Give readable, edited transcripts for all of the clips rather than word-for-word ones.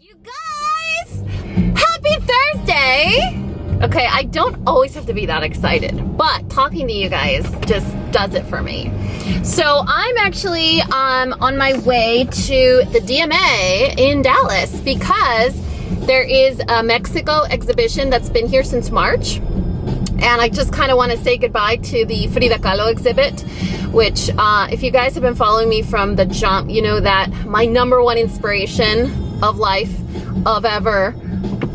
You guys, happy Thursday! Okay, I don't always have to be that excited, but talking to you guys just does it for me. So I'm actually on my way to the DMA in Dallas because there is a Mexico exhibition that's been here since March. And I just kind of want to say goodbye to the Frida Kahlo exhibit, which if you guys have been following me from the jump, you know that my #1 inspiration of life, of ever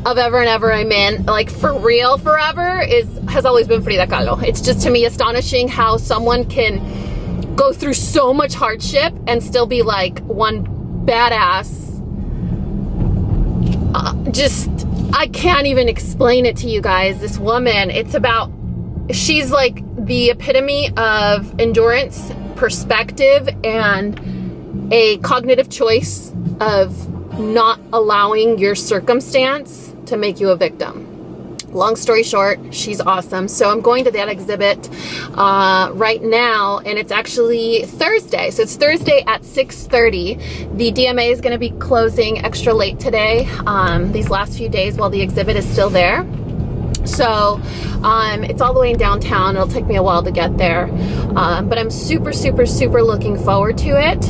and ever, I mean, like for real forever, has always been Frida Kahlo. It's just to me astonishing how someone can go through so much hardship and still be like one badass. I can't even explain it to you guys. This woman, she's like the epitome of endurance, perspective, and a cognitive choice of not allowing your circumstance to make you a victim. Long story short, she's awesome. So I'm going to that exhibit right now, and it's actually Thursday. So it's Thursday at 6:30. The DMA is going to be closing extra late today, these last few days while the exhibit is still there. So it's all the way in downtown. It'll take me a while to get there, but I'm super looking forward to it.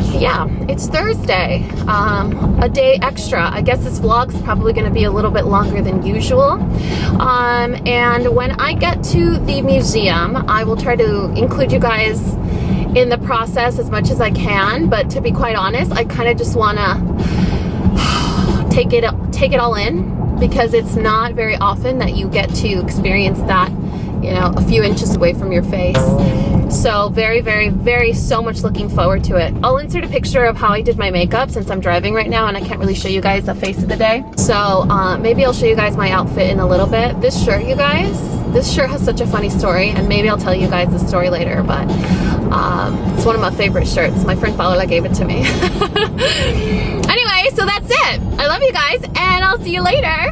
Yeah, it's Thursday, a day extra. I guess this vlog's probably going to be a little bit longer than usual. And when I get to the museum, I will try to include you guys in the process as much as I can. But to be quite honest, I kind of just want to take it all in, because it's not very often that you get to experience that, you know, a few inches away from your face. So very so much looking forward to it. I'll insert a picture of how I did my makeup since I'm driving right now and I can't really show you guys the face of the day. So maybe I'll show you guys my outfit in a little bit. This shirt, you guys, this shirt has such a funny story, and maybe I'll tell you guys the story later, but it's one of my favorite shirts. My friend PAOLA gave it to me. Anyway, so that's it. I love you guys, and I'll see you later.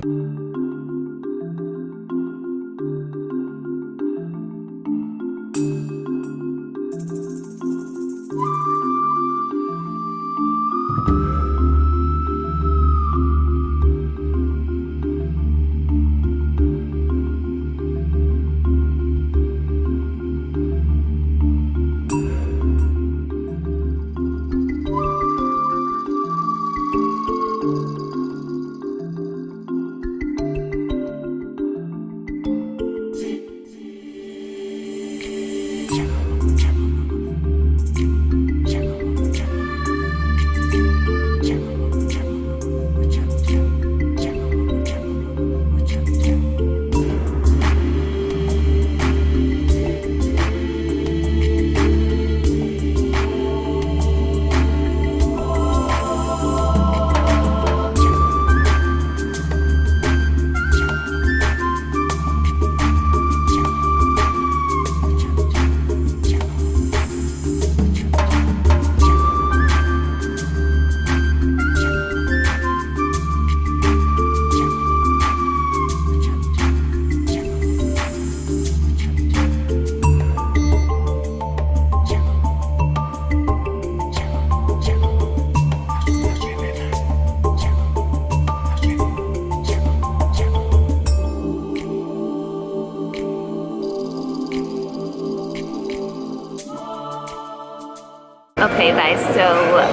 Okay guys, so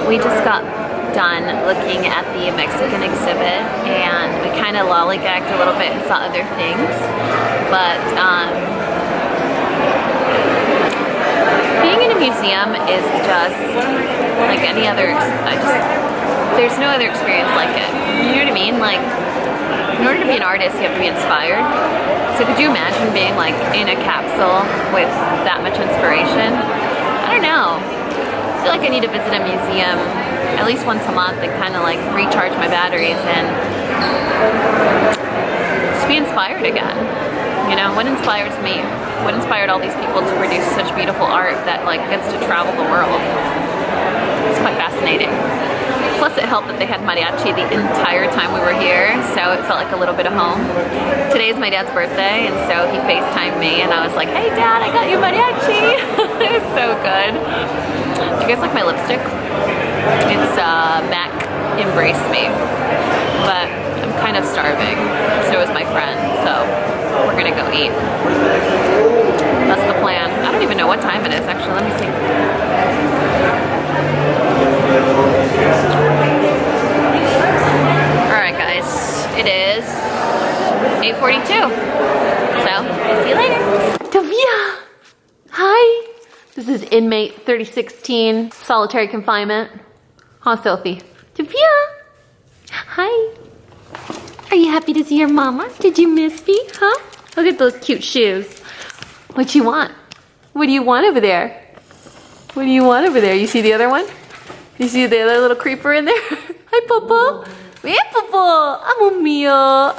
we just got done looking at the Mexican exhibit and we kind of lollygagged a little bit and saw other things, but being in a museum is just like any other, there's no other experience like it, you know what I mean? Like, in order to be an artist, you have to be inspired. So could you imagine being like in a capsule with that much inspiration? I don't know. I feel like I need to visit a museum at least once a month and kind of like recharge my batteries and just be inspired again. You know, what inspires me? What inspired all these people to produce such beautiful art that like gets to travel the world? It's quite fascinating. Plus it helped that they had mariachi the entire time we were here, so it felt like a little bit of home. Today is my dad's birthday, and so he FaceTimed me and I was like, hey Dad, I got you mariachi! It was so good. Do you guys like my lipstick? It's MAC embrace me. But I'm kind of starving. So is my friend. So we're gonna go eat. That's the plan. I don't even know what time it is actually. Let me see. Alright guys, it is 8:42. So, see you later. Sophia! Hi! This is inmate 3016, solitary confinement. Huh, Sophie? Sophia! Hi! Are you happy to see your mama? Did you miss me, huh? Look at those cute shoes. What you want? What do you want over there? What do you want over there? You see the other one? You see the other little creeper in there? Hi, Popo. Hey, Popo. Amo mio.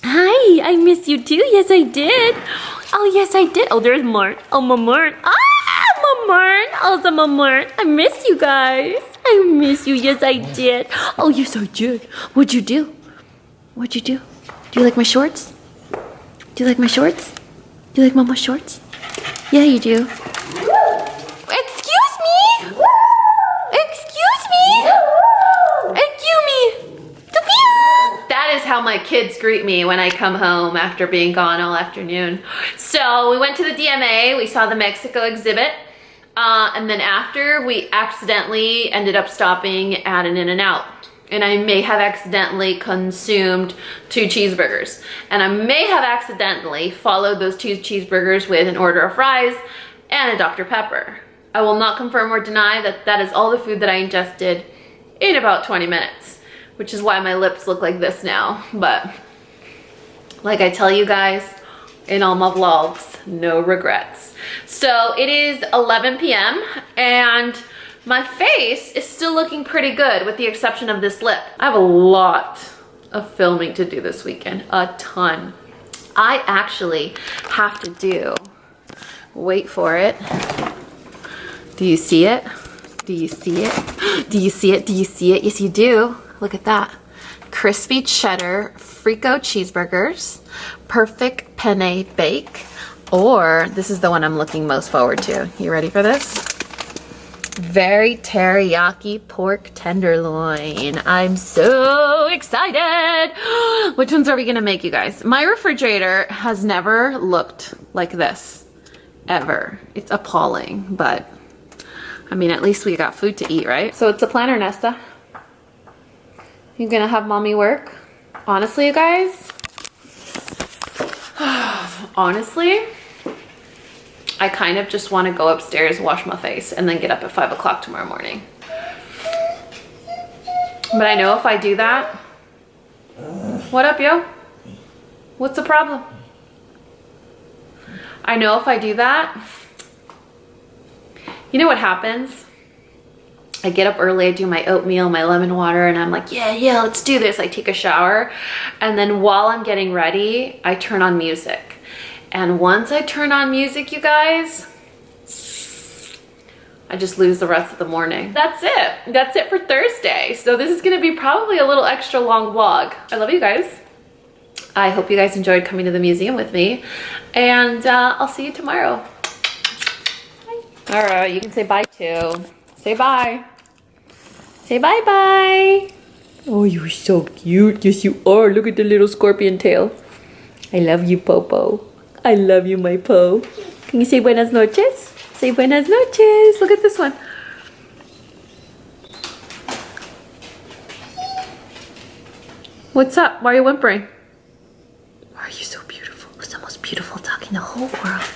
Hi, I miss you too. Yes, I did. Oh, yes, I did. Oh, there's Mern. Oh, my Mern. Ah, my Mern. Oh, my Mern. I miss you guys. I miss you. Yes, I did. Oh, yes, I did. What'd you do? What'd you do? Do you like my shorts? Do you like my shorts? Do you like Mama's shorts? Yeah, you do. Excuse me! Excuse me! Excuse me! Sophia! That is how my kids greet me when I come home after being gone all afternoon. So we went to the DMA, we saw the Mexico exhibit, and then after we accidentally ended up stopping at an In-N-Out. And I may have accidentally consumed 2 cheeseburgers. And I may have accidentally followed those 2 cheeseburgers with an order of fries and a Dr. Pepper. I will not confirm or deny that that is all the food that I ingested in about 20 minutes, which is why my lips look like this now. But like I tell you guys in all my vlogs, no regrets. So it is 11 p.m. and my face is still looking pretty good with the exception of this lip. I have a lot of filming to do this weekend, a ton. I actually have to do, wait for it. Do you see it? Do you see it? Do you see it? Do you see it? Yes, you do. Look at that. Crispy cheddar Frico cheeseburgers, perfect penne bake, or this is the one I'm looking most forward to. You ready for this? Very teriyaki pork tenderloin. I'm so excited. Which ones are we gonna make, you guys? My refrigerator has never looked like this, ever. It's appalling, but I mean, at least we got food to eat, right? So it's a plan, Ernesta. You gonna have mommy work? Honestly, you guys, honestly, I kind of just want to go upstairs, wash my face, and then get up at 5 o'clock tomorrow morning. But I know if I do that, what up, yo? What's the problem? I know if I do that, you know what happens? I get up early, I do my oatmeal, my lemon water, and I'm like, yeah, let's do this. I take a shower, and then while I'm getting ready, I turn on music. And once I turn on music, you guys, I just lose the rest of the morning. That's it. That's it for Thursday. So this is gonna be probably a little extra long vlog. I love you guys. I hope you guys enjoyed coming to the museum with me. And I'll see you tomorrow. Bye. All right, you can say bye too. Say bye. Say bye-bye. Oh, you're so cute. Yes, you are. Look at the little scorpion tail. I love you, Popo. I love you, my Po. Can you say buenas noches? Say buenas noches. Look at this one. What's up? Why are you whimpering? Why are you so beautiful? Who's the most beautiful dog in the whole world?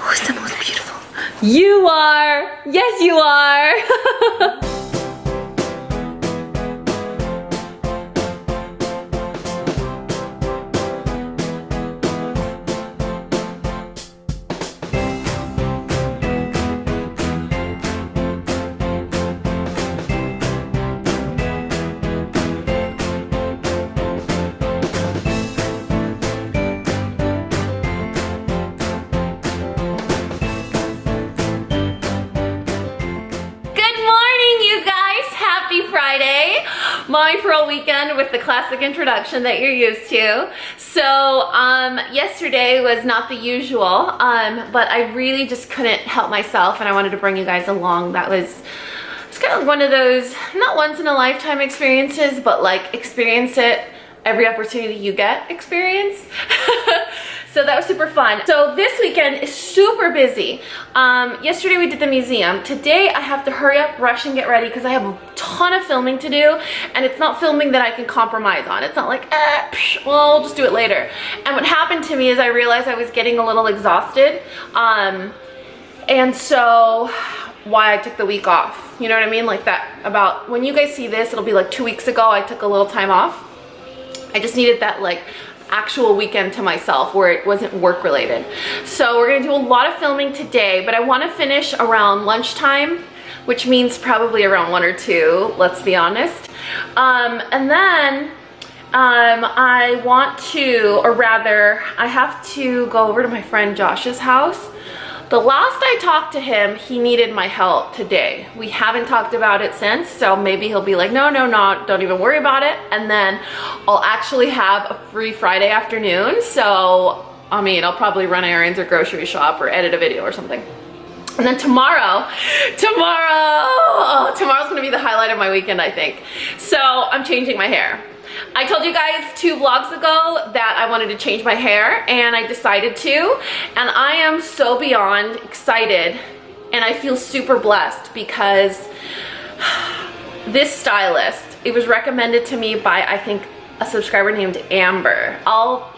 Who's the most beautiful? You are! Yes, you are! Mommy Parole weekend with the classic introduction that you're used to. So yesterday was not the usual, but I really just couldn't help myself and I wanted to bring you guys along. That was it's kind of one of those, not once in a lifetime experiences, but like experience it every opportunity you get experience. So that was super fun. So this weekend is super busy. Yesterday we did the museum. Today I have to hurry up, rush, and get ready because I have a ton of filming to do, and it's not filming that I can compromise on. It's not like, well, I'll just do it later. And what happened to me is I realized I was getting a little exhausted. And so why I took the week off. You know what I mean? Like that, about when you guys see this, it'll be like 2 weeks ago I took a little time off. I just needed that like actual weekend to myself where it wasn't work related. So we're gonna do a lot of filming today, but I wanna finish around lunchtime, which means probably around 1 or 2, let's be honest. And then I want to, or rather, I have to go over to my friend Josh's house. The last I talked to him, he needed my help today. We haven't talked about it since, so maybe he'll be like, no, don't even worry about it. And then I'll actually have a free Friday afternoon. So, I mean, I'll probably run errands or grocery shop or edit a video or something. And then tomorrow's gonna be the highlight of my weekend, I think. So I'm changing my hair. I told you guys 2 vlogs ago that I wanted to change my hair, and I decided to, and I am so beyond excited, and I feel super blessed because this stylist, it was recommended to me by, I think, a subscriber named Amber. I'll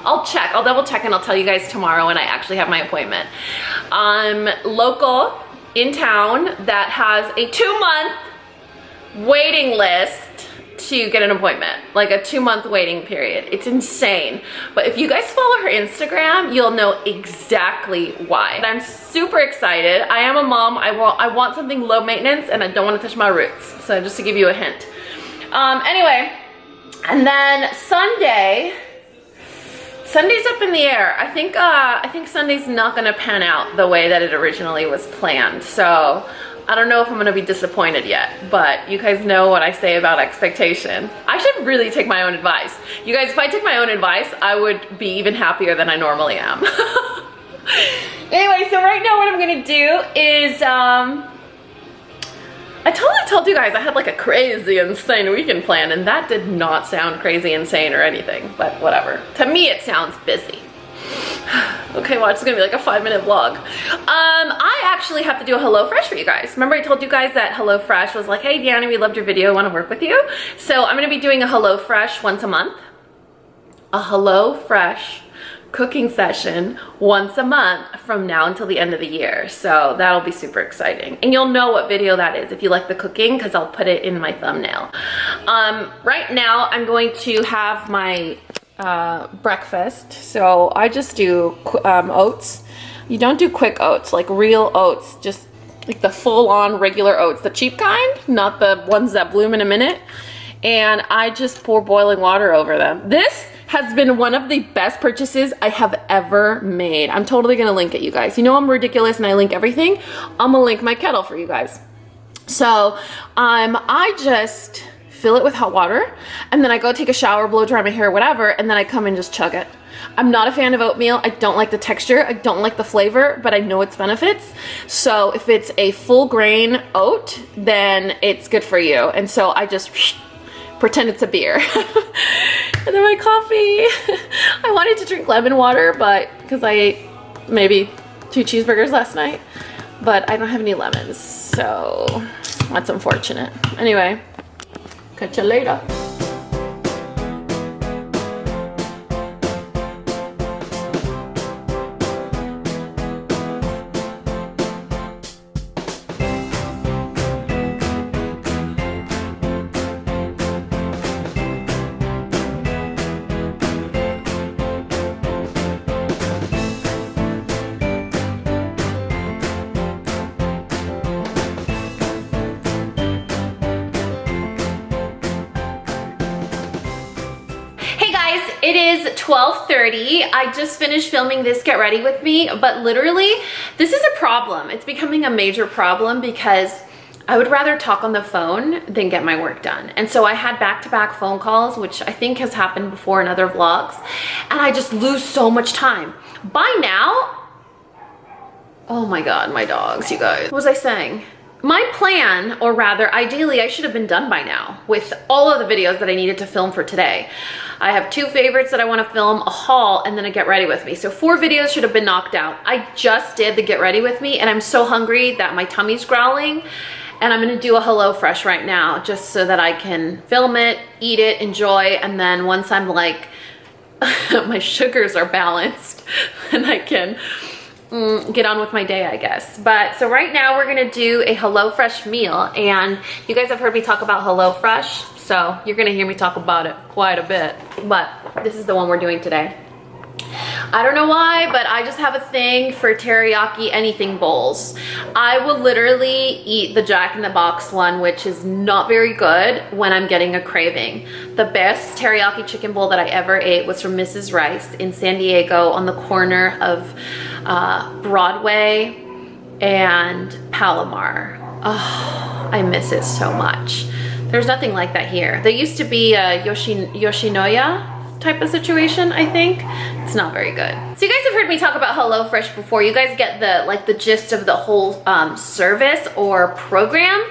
double check and I'll tell you guys tomorrow when I actually have my appointment. Local in town that has a 2-month waiting list to get an appointment, like a 2-month waiting period. It's insane. But if you guys follow her Instagram, you'll know exactly why. I'm super excited. I am a mom. I want something low maintenance, and I don't want to touch my roots. So just to give you a hint. Anyway, and then Sunday's up in the air. I think Sunday's not gonna pan out the way that it originally was planned. So I don't know if I'm gonna be disappointed yet, but you guys know what I say about expectation. I should really take my own advice. You guys, if I took my own advice, I would be even happier than I normally am. Anyway, so right now what I'm gonna do is, I totally told you guys I had like a crazy, insane weekend plan, and that did not sound crazy, insane, or anything, but whatever. To me, it sounds busy. Okay, well, it's gonna be like a 5-minute vlog. I actually have to do a HelloFresh for you guys. Remember I told you guys that HelloFresh was like, hey, Dani, we loved your video, I wanna work with you. So I'm gonna be doing a HelloFresh once a month. A HelloFresh cooking session once a month from now until the end of the year. So that'll be super exciting. And you'll know what video that is if you like the cooking, because I'll put it in my thumbnail. Right now I'm going to have my breakfast. So I just do oats. You don't do quick oats, like real oats, just like the full-on regular oats, the cheap kind, not the ones that bloom in a minute. And I just pour boiling water over them. This has been one of the best purchases I have ever made. I'm totally gonna link it, you guys. You know I'm ridiculous and I link everything. I'm gonna link my kettle for you guys. So I just fill it with hot water, and then I go take a shower, blow dry my hair, whatever, and then I come and just chug it. I'm not a fan of oatmeal. I don't like the texture. I don't like the flavor, but I know its benefits. So if it's a full grain oat, then it's good for you. And so I just pretend it's a beer. And then my coffee. I wanted to drink lemon water, but because I ate maybe 2 cheeseburgers last night, but I don't have any lemons, so that's unfortunate. Anyway, catch you later. It is 12:30. I just finished filming this Get Ready With Me, but literally, this is a problem. It's becoming a major problem because I would rather talk on the phone than get my work done. And so I had back-to-back phone calls, which I think has happened before in other vlogs, and I just lose so much time. By now, oh my God, my dogs, you guys. What was I saying? my plan, or rather, ideally, I should have been done by now with all of the videos that I needed to film for today. I have 2 favorites that I want to film, a haul, and then a get ready with me. So 4 videos should have been knocked out. I just did the get ready with me, and I'm so hungry that my tummy's growling. And I'm gonna do a HelloFresh right now just so that I can film it, eat it, enjoy, and then once I'm like, my sugars are balanced, then I can get on with my day, I guess. But so right now we're gonna do a HelloFresh meal, and you guys have heard me talk about HelloFresh, so you're gonna hear me talk about it quite a bit, but this is the one we're doing today. I don't know why, but I just have a thing for teriyaki anything bowls. I will literally eat the Jack in the Box one, which is not very good, when I'm getting a craving. The best teriyaki chicken bowl that I ever ate was from Mrs. Rice in San Diego on the corner of Broadway and Palomar. Oh, I miss it so much. There's nothing like that here. There used to be a Yoshinoya type of situation, I think. It's not very good. So you guys have heard me talk about HelloFresh before. You guys get the gist of the whole service or program.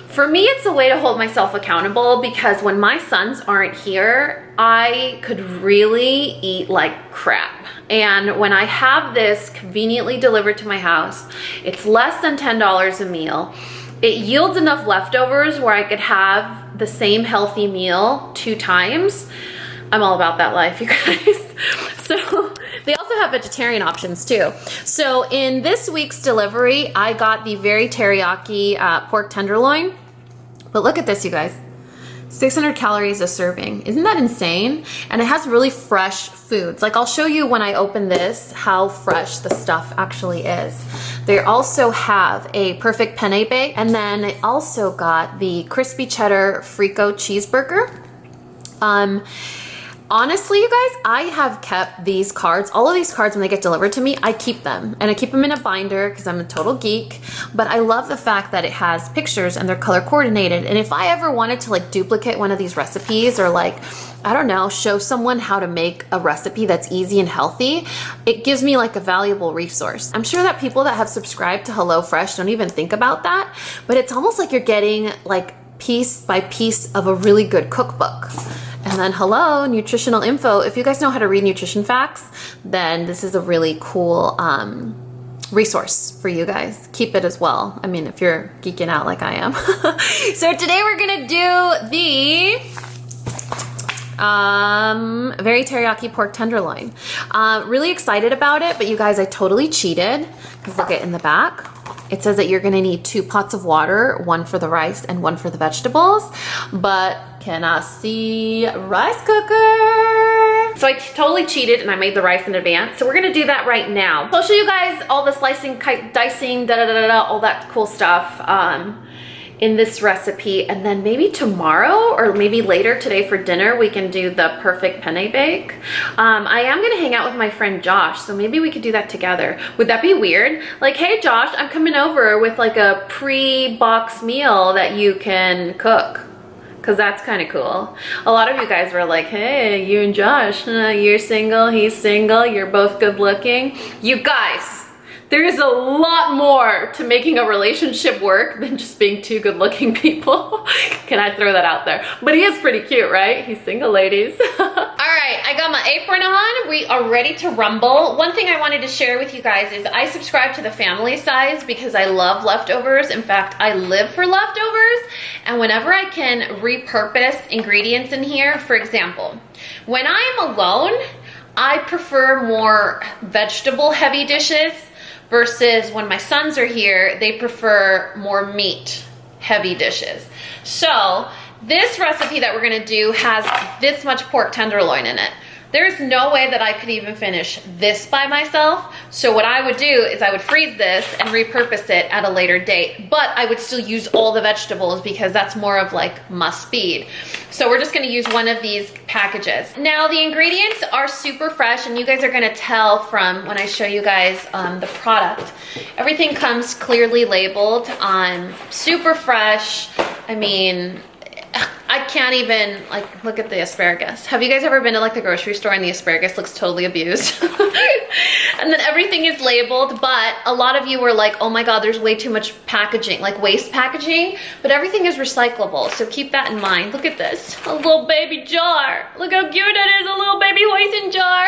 For me, it's a way to hold myself accountable, because when my sons aren't here, I could really eat like crap. And when I have this conveniently delivered to my house, it's less than $10 a meal. It yields enough leftovers where I could have the same healthy meal 2 times. I'm all about that life, you guys. So they also have vegetarian options too. So in this week's delivery, I got the very teriyaki pork tenderloin. But look at this, you guys. 600 calories a serving. Isn't that insane? And it has really fresh foods. Like, I'll show you when I open this how fresh the stuff actually is. They also have a perfect penne bake, and then I also got the crispy cheddar frico cheeseburger. Honestly, you guys, I have kept these cards, all of these cards, when they get delivered to me, I keep them. And I keep them in a binder because I'm a total geek. But I love the fact that it has pictures and they're color coordinated. And if I ever wanted to like duplicate one of these recipes, or like, I don't know, show someone how to make a recipe that's easy and healthy, it gives me like a valuable resource. I'm sure that people that have subscribed to HelloFresh don't even think about that, but it's almost like you're getting like piece by piece of a really good cookbook. And then hello, nutritional info. If you guys know how to read nutrition facts, then this is a really cool resource for you guys. Keep it as well. I mean, if you're geeking out like I am. So today we're gonna do the very teriyaki pork tenderloin. Really excited about it, but you guys, I totally cheated, because look at in the back. It says that you're gonna need 2 pots of water, 1 for the rice and 1 for the vegetables, but can I see rice cooker? So I totally cheated and I made the rice in advance. So we're gonna do that right now. So I'll show you guys all the slicing, dicing, all that cool stuff in this recipe. And then maybe tomorrow, or maybe later today for dinner, we can do the perfect penne bake. I am gonna hang out with my friend Josh, so maybe we could do that together. Would that be weird? Like, hey Josh, I'm coming over with like a pre-box meal that you can cook. Because that's kind of cool. A lot of you guys were like, hey, you and Josh, you're single, he's single, you're both good looking. You guys, there is a lot more to making a relationship work than just being 2 good looking people. Can I throw that out there? But he is pretty cute, right? He's single, ladies. All right, I got my apron on. We are ready to rumble. One thing I wanted to share with you guys is I subscribe to the family size because I love leftovers. In fact, I live for leftovers. And whenever I can repurpose ingredients in here, for example, when I am alone, I prefer more vegetable heavy dishes versus when my sons are here, they prefer more meat heavy dishes. So this recipe that we're gonna do has this much pork tenderloin in it. There's no way that I could even finish this by myself. So what I would do is I would freeze this and repurpose it at a later date, but I would still use all the vegetables because that's more of like must feed. So we're just gonna use one of these packages. Now the ingredients are super fresh, and you guys are gonna tell from when I show you guys the product. Everything comes clearly labeled on super fresh. I mean, I can't even, like, look at the asparagus. Have you guys ever been to like the grocery store and the asparagus looks totally abused? And then everything is labeled, but a lot of you were like, oh my God, there's way too much packaging, like waste packaging, but everything is recyclable. So keep that in mind. Look at this, a little baby jar. Look how cute it is, a little baby hoisin jar.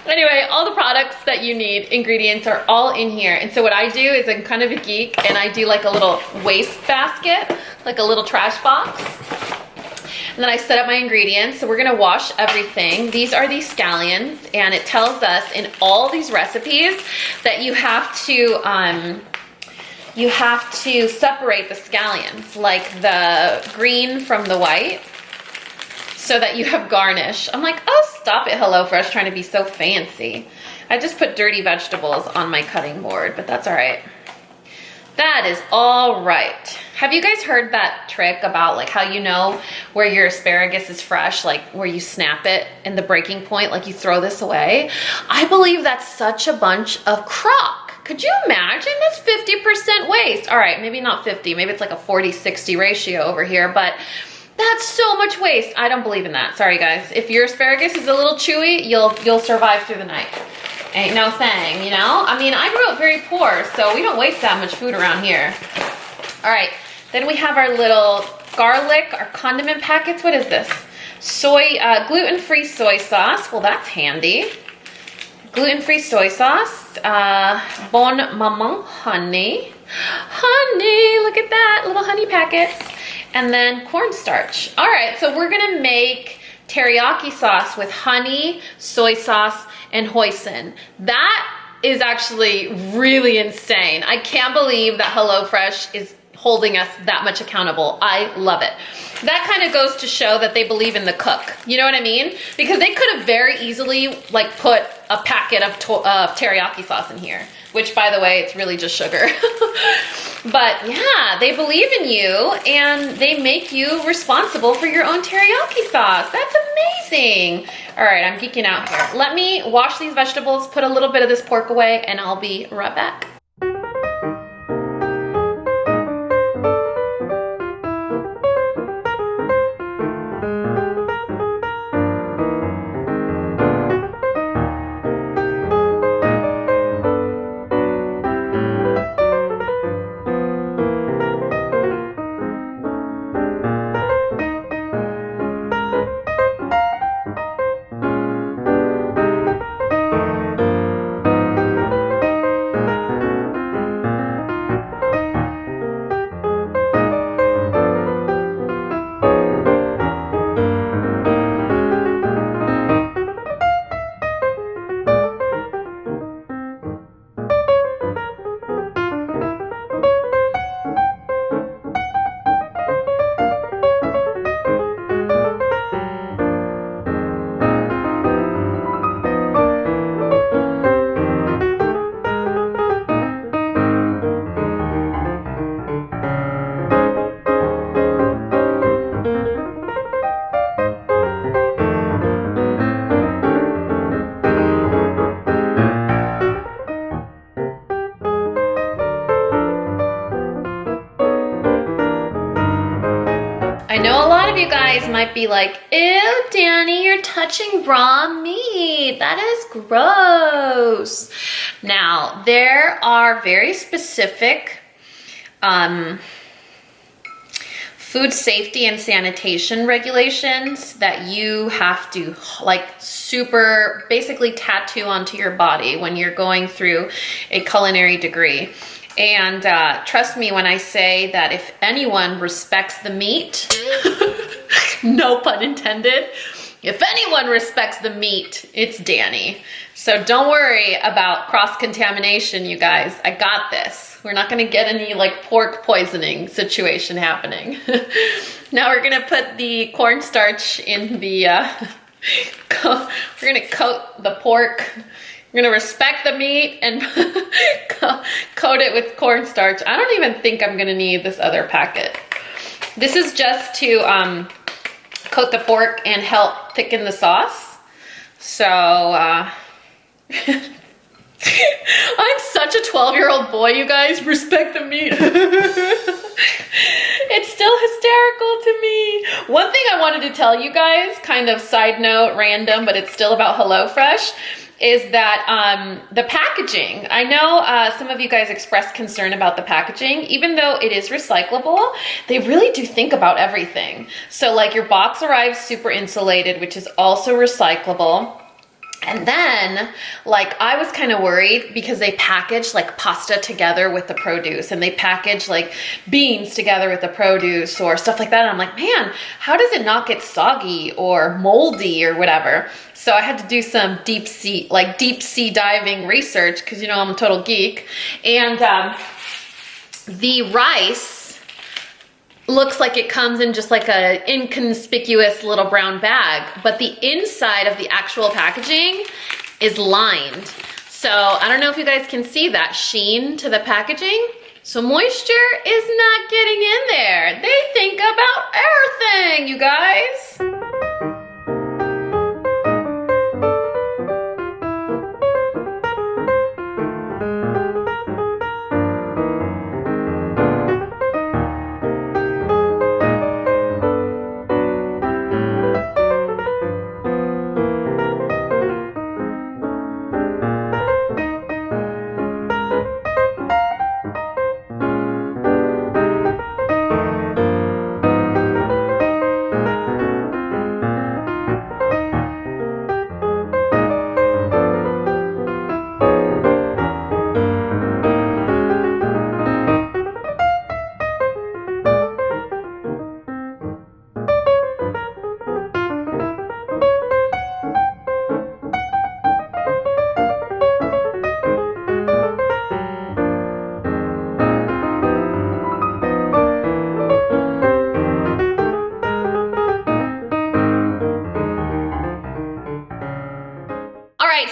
Anyway, all the products that you need, ingredients are all in here. And so what I do is I'm kind of a geek and I do like a little waste basket, like a little trash box. And then I set up my ingredients. So we're gonna wash everything. These are the scallions, and it tells us in all these recipes that you have to separate the scallions, like the green from the white, so that you have garnish. I'm like, oh, stop it, HelloFresh, trying to be so fancy. I just put dirty vegetables on my cutting board, but that's all right. That is all right. Have you guys heard that trick about like how you know where your asparagus is fresh, like where you snap it and the breaking point, like you throw this away? I believe that's such a bunch of crock. Could you imagine? That's 50% waste. All right, maybe not 50, maybe it's like a 40-60 ratio over here, but that's so much waste. I don't believe in that. Sorry guys. If your asparagus is a little chewy, you'll survive through the night. Ain't no thing, you know? I mean, I grew up very poor, so we don't waste that much food around here. All right, then we have our little garlic, our condiment packets. What is this? Gluten-free soy sauce. Well, that's handy. Gluten-free soy sauce. Bon Maman honey. Honey, look at that, little honey packets. And then cornstarch. All right, so we're gonna make teriyaki sauce with honey, soy sauce, and hoisin. That is actually really insane. I can't believe that HelloFresh is holding us that much accountable. I love it. That kind of goes to show that they believe in the cook. You know what I mean? Because they could have very easily like put a packet of teriyaki sauce in here, which by the way, it's really just sugar. But yeah, they believe in you and they make you responsible for your own teriyaki sauce. That's amazing. All right, I'm geeking out here. Let me wash these vegetables, put a little bit of this pork away, and I'll be right back. You guys might be like, ew, Dani, you're touching raw meat. That is gross. Now, there are very specific food safety and sanitation regulations that you have to like super basically tattoo onto your body when you're going through a culinary degree. And trust me when I say that if anyone respects the meat, no pun intended, if anyone respects the meat, it's Dani. So don't worry about cross-contamination, you guys. I got this. We're not gonna get any like pork poisoning situation happening. Now we're gonna put the cornstarch in the, we're gonna coat the pork. We're gonna respect the meat and coat it with cornstarch. I don't even think I'm gonna need this other packet. This is just to coat the pork and help thicken the sauce. So I'm such a 12-year-old boy, you guys. Respect the meat. It's still hysterical to me. One thing I wanted to tell you guys, kind of side note, random, but it's still about HelloFresh, is that the packaging. I know some of you guys expressed concern about the packaging. Even though it is recyclable, they really do think about everything. So like your box arrives super insulated, which is also recyclable. And then, like, I was kind of worried because they package like pasta together with the produce, and they package like beans together with the produce or stuff like that. And I'm like, man, how does it not get soggy or moldy or whatever? So I had to do some deep sea diving research because, you know, I'm a total geek. And the rice looks like it comes in just like a inconspicuous little brown bag, but the inside of the actual packaging is lined. So I don't know if you guys can see that sheen to the packaging. So moisture is not getting in there. They think about everything, you guys.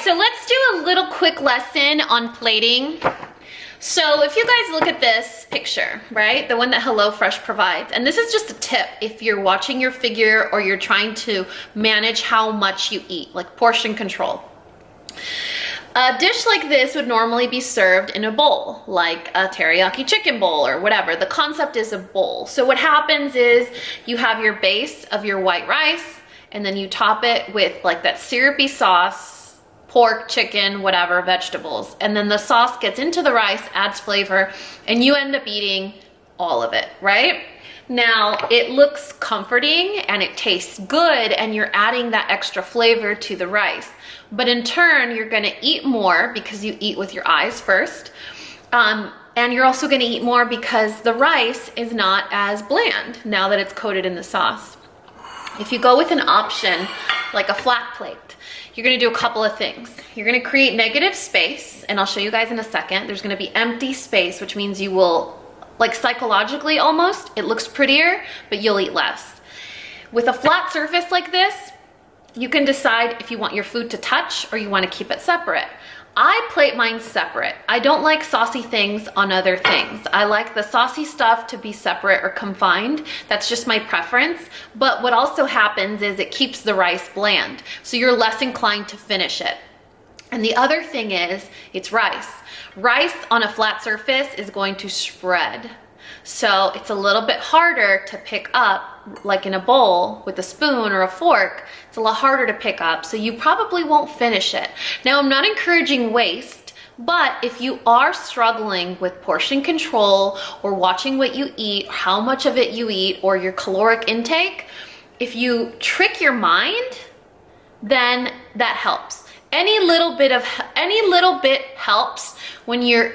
So let's do a little quick lesson on plating. So if you guys look at this picture, right, the one that HelloFresh provides, and this is just a tip if you're watching your figure or you're trying to manage how much you eat, like portion control. A dish like this would normally be served in a bowl, like a teriyaki chicken bowl or whatever. The concept is a bowl. So what happens is you have your base of your white rice, and then you top it with like that syrupy sauce, pork, chicken, whatever, vegetables. And then the sauce gets into the rice, adds flavor, and you end up eating all of it, right? Now, it looks comforting and it tastes good, and you're adding that extra flavor to the rice. But in turn, you're gonna eat more because you eat with your eyes first. And you're also gonna eat more because the rice is not as bland now that it's coated in the sauce. If you go with an option like a flat plate, you're gonna do a couple of things. You're gonna create negative space, and I'll show you guys in a second. There's gonna be empty space, which means you will, like psychologically almost, it looks prettier, but you'll eat less. With a flat surface like this, you can decide if you want your food to touch or you wanna keep it separate. I plate mine separate. I don't like saucy things on other things. I like the saucy stuff to be separate or confined. That's just my preference. But what also happens is it keeps the rice bland, so you're less inclined to finish it. And the other thing is, it's rice. Rice on a flat surface is going to spread. So it's a little bit harder to pick up, like in a bowl with a spoon or a fork. It's a lot harder to pick up, so you probably won't finish it. Now, I'm not encouraging waste, but if you are struggling with portion control or watching what you eat, how much of it you eat, or your caloric intake, if you trick your mind, then that helps. Any little bit helps when you're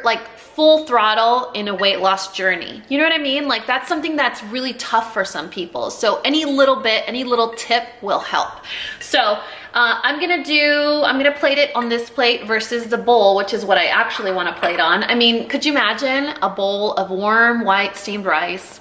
like full throttle in a weight loss journey. You know what I mean? Like, that's something that's really tough for some people. So any little bit, any little tip will help. So I'm gonna plate it on this plate versus the bowl, which is what I actually want to plate on. I mean, could you imagine a bowl of warm white steamed rice,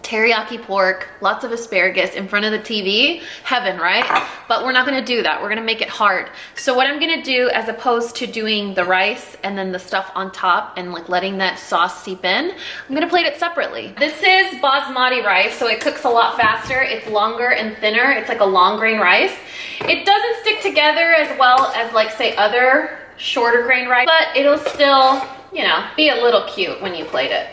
teriyaki pork, lots of asparagus in front of the TV, heaven, right? But we're not gonna do that. We're gonna make it hard. So what I'm gonna do, as opposed to doing the rice and then the stuff on top and like letting that sauce seep in, I'm gonna plate it separately. This is basmati rice, so it cooks a lot faster. It's longer and thinner. It's like a long grain rice. It doesn't stick together as well as like say other shorter grain rice, but it'll still, you know, be a little cute when you plate it.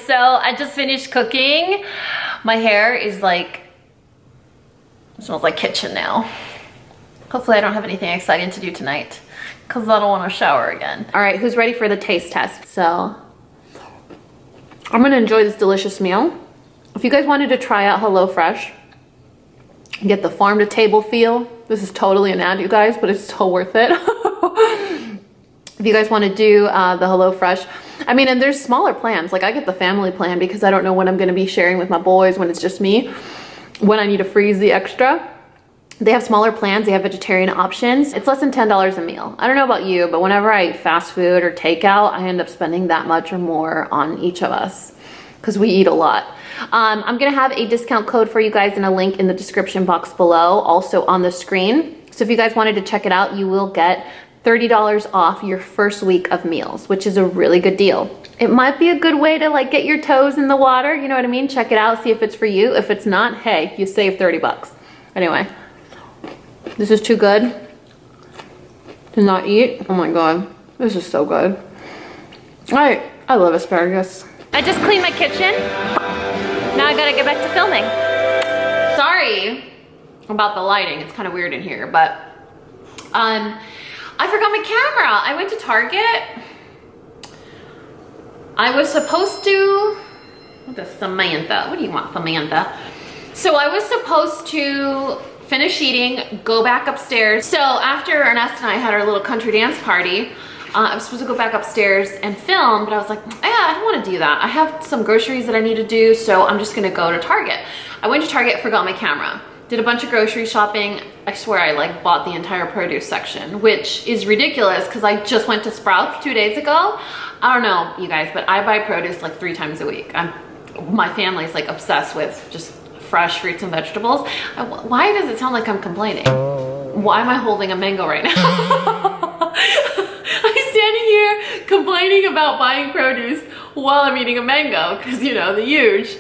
So I just finished cooking. My hair is like, it smells like kitchen now. Hopefully I don't have anything exciting to do tonight because I don't want to shower again. All right, who's ready for the taste test? So I'm gonna enjoy this delicious meal. If you guys wanted to try out HelloFresh, get the farm to table feel. This is totally an ad, you guys, but it's so worth it. If you guys want to do the HelloFresh, I mean, and there's smaller plans. Like I get the family plan because I don't know when I'm going to be sharing with my boys when it's just me, when I need to freeze the extra. They have smaller plans. They have vegetarian options. It's less than $10 a meal. I don't know about you, but whenever I eat fast food or takeout, I end up spending that much or more on each of us because we eat a lot. I'm going to have a discount code for you guys and a link in the description box below, also on the screen. So if you guys wanted to check it out, you will get $30 off your first week of meals, which is a really good deal. It might be a good way to like get your toes in the water, you know what I mean? Check it out, see if it's for you. If it's not, hey, you save 30 bucks. Anyway, this is too good to not eat. Oh my God, this is so good. I love asparagus. I just cleaned my kitchen. Now I gotta get back to filming. Sorry about the lighting, it's kind of weird in here, but I forgot my camera. I went to Target. I was supposed to, what is Samantha? What do you want, Samantha? So I was supposed to finish eating, go back upstairs. So after Ernesta and I had our little country dance party, I was supposed to go back upstairs and film, but I was like, I don't want to do that. I have some groceries that I need to do, so I'm just gonna go to Target. I went to Target, forgot my camera. Did a bunch of grocery shopping. I swear I like bought the entire produce section, which is ridiculous because I just went to Sprouts 2 days ago. I don't know, you guys, but I buy produce like 3 times a week. My family's like obsessed with just fresh fruits and vegetables. Why does it sound like I'm complaining? Why am I holding a mango right now? I'm standing here complaining about buying produce while I'm eating a mango because, you know, the huge.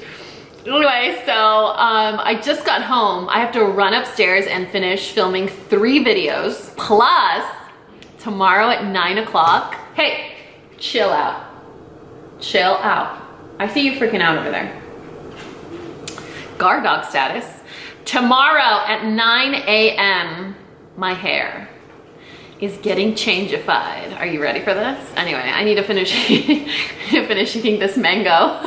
Anyway, so I just got home. I have to run upstairs and finish filming 3 videos. Plus, tomorrow at 9 o'clock. Hey, chill out. Chill out. I see you freaking out over there. Guard dog status. Tomorrow at 9 a.m., my hair is getting changified. Are you ready for this? Anyway, I need to finish eating this mango.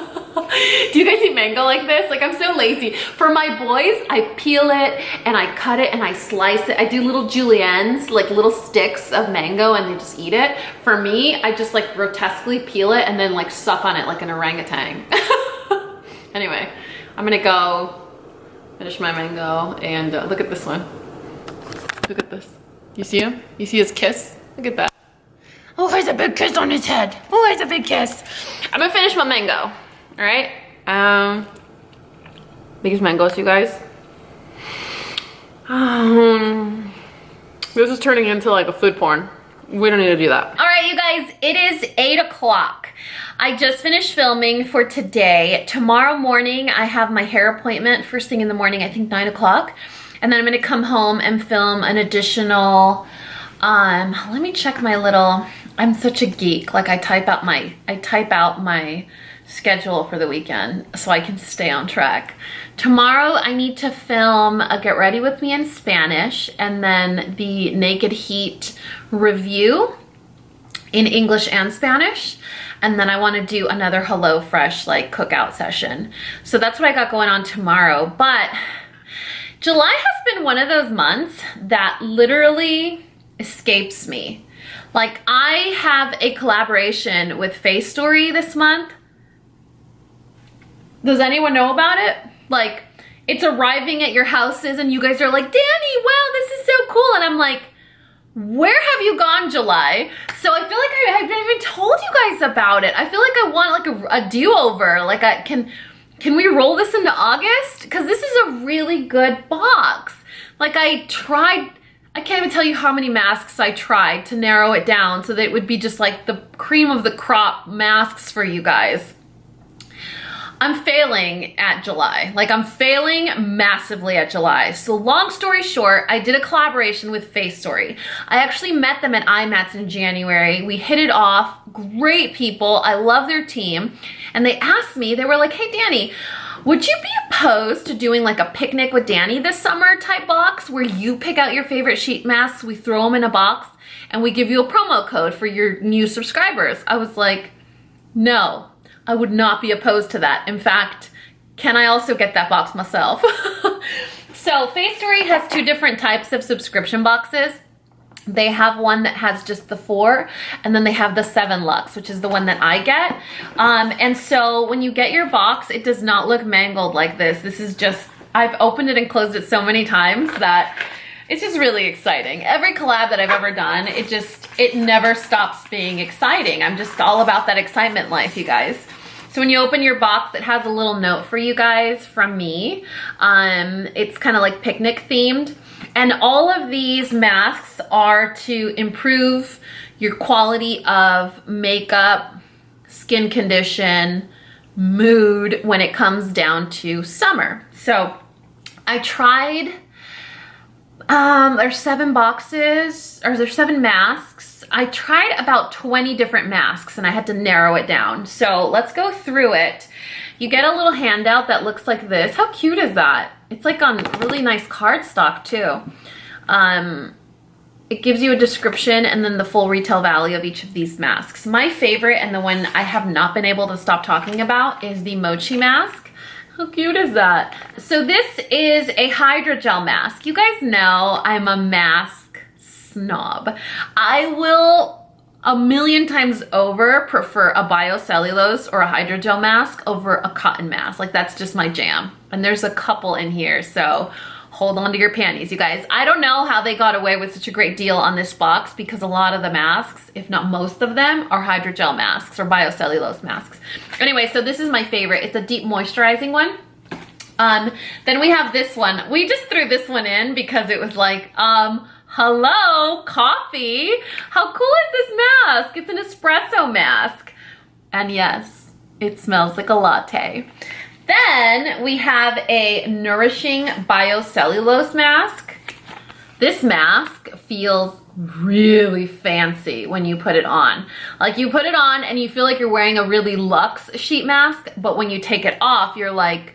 Do you guys eat mango like this? Like, I'm so lazy. For my boys, I peel it and I cut it and I slice it. I do little juliennes, like little sticks of mango, and they just eat it. For me, I just like grotesquely peel it and then like suck on it like an orangutan. Anyway, I'm gonna go finish my mango and look at this one. Look at this. You see him? You see his kiss? Look at that. Oh, there's a big kiss on his head. Oh, there's a big kiss. I'm gonna finish my mango. All right, biggest mangoes, you guys. This is turning into like a food porn. We don't need to do that. All right, you guys, it is 8 o'clock. I just finished filming for today. Tomorrow morning, I have my hair appointment first thing in the morning, I think 9 o'clock. And then I'm gonna come home and film an additional, let me check my little, I'm such a geek. Like I type out my schedule for the weekend so I can stay on track. Tomorrow I need to film a Get Ready With Me in Spanish and then the Naked Heat review in English and Spanish. And then I want to do another HelloFresh like cookout session. So that's what I got going on tomorrow. But July has been one of those months that literally escapes me. Like, I have a collaboration with Facetory this month. Does anyone know about it? Like, it's arriving at your houses and you guys are like, Dani, wow, this is so cool. And I'm like, where have you gone, July? So I feel like I haven't even told you guys about it. I feel like I want like a do-over. Like, can we roll this into August? Because this is a really good box. Like, I can't even tell you how many masks I tried to narrow it down so that it would be just like the cream of the crop masks for you guys. I'm failing at July. Like, I'm failing massively at July. So long story short, I did a collaboration with Facetory. I actually met them at IMATS in January. We hit it off. Great people. I love their team. And they asked me, they were like, hey, Dani, would you be opposed to doing like a picnic with Dani this summer type box where you pick out your favorite sheet masks, we throw them in a box, and we give you a promo code for your new subscribers? I was like, no. I would not be opposed to that. In fact, can I also get that box myself? So Facetory has two different types of subscription boxes. They have one that has just the 4, and then they have the 7 Lux, which is the one that I get. And so when you get your box, it does not look mangled like this. This is just, I've opened it and closed it so many times that it's just really exciting. Every collab that I've ever done, it never stops being exciting. I'm just all about that excitement life, you guys. So when you open your box, it has a little note for you guys from me. It's kind of like picnic themed. And all of these masks are to improve your quality of makeup, skin condition, mood when it comes down to summer. So I tried, there's 7 boxes, or there's 7 masks. I tried about 20 different masks and I had to narrow it down. So let's go through it. You get a little handout that looks like this. How cute is that? It's like on really nice cardstock too. It gives you a description and then the full retail value of each of these masks. My favorite, and the one I have not been able to stop talking about, is the mochi mask. How cute is that? So this is a hydrogel mask. You guys know I'm a mask snob. I will a million times over prefer a biocellulose or a hydrogel mask over a cotton mask. Like, that's just my jam. And there's a couple in here, so hold on to your panties, you guys. I don't know how they got away with such a great deal on this box because a lot of the masks, if not most of them, are hydrogel masks or biocellulose masks. Anyway, so this is my favorite. It's a deep moisturizing one. Then we have this one. We just threw this one in because it was like, hello, coffee. How cool is this mask? It's an espresso mask. And yes, it smells like a latte. Then we have a nourishing biocellulose mask. This mask feels really fancy when you put it on. Like, you put it on and you feel like you're wearing a really luxe sheet mask, but when you take it off, you're like,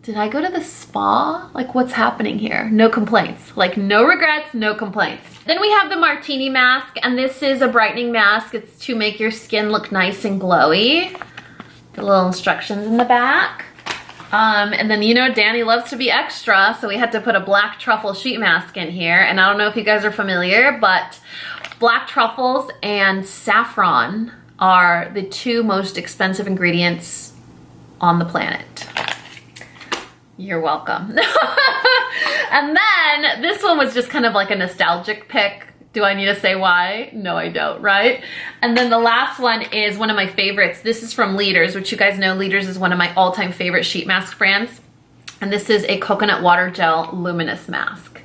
did I go to the spa? Like, what's happening here? No complaints. Like, no regrets, no complaints. Then we have the martini mask, and this is a brightening mask. It's to make your skin look nice and glowy. The little instructions in the back. And then, you know, Dani loves to be extra, so we had to put a black truffle sheet mask in here. And I don't know if you guys are familiar, but black truffles and saffron are the 2 most expensive ingredients on the planet. You're welcome. And then this one was just kind of like a nostalgic pick. Do I need to say why? No, I don't, right? And then the last one is one of my favorites. This is from Leaders, which you guys know Leaders is one of my all-time favorite sheet mask brands. And this is a coconut water gel luminous mask.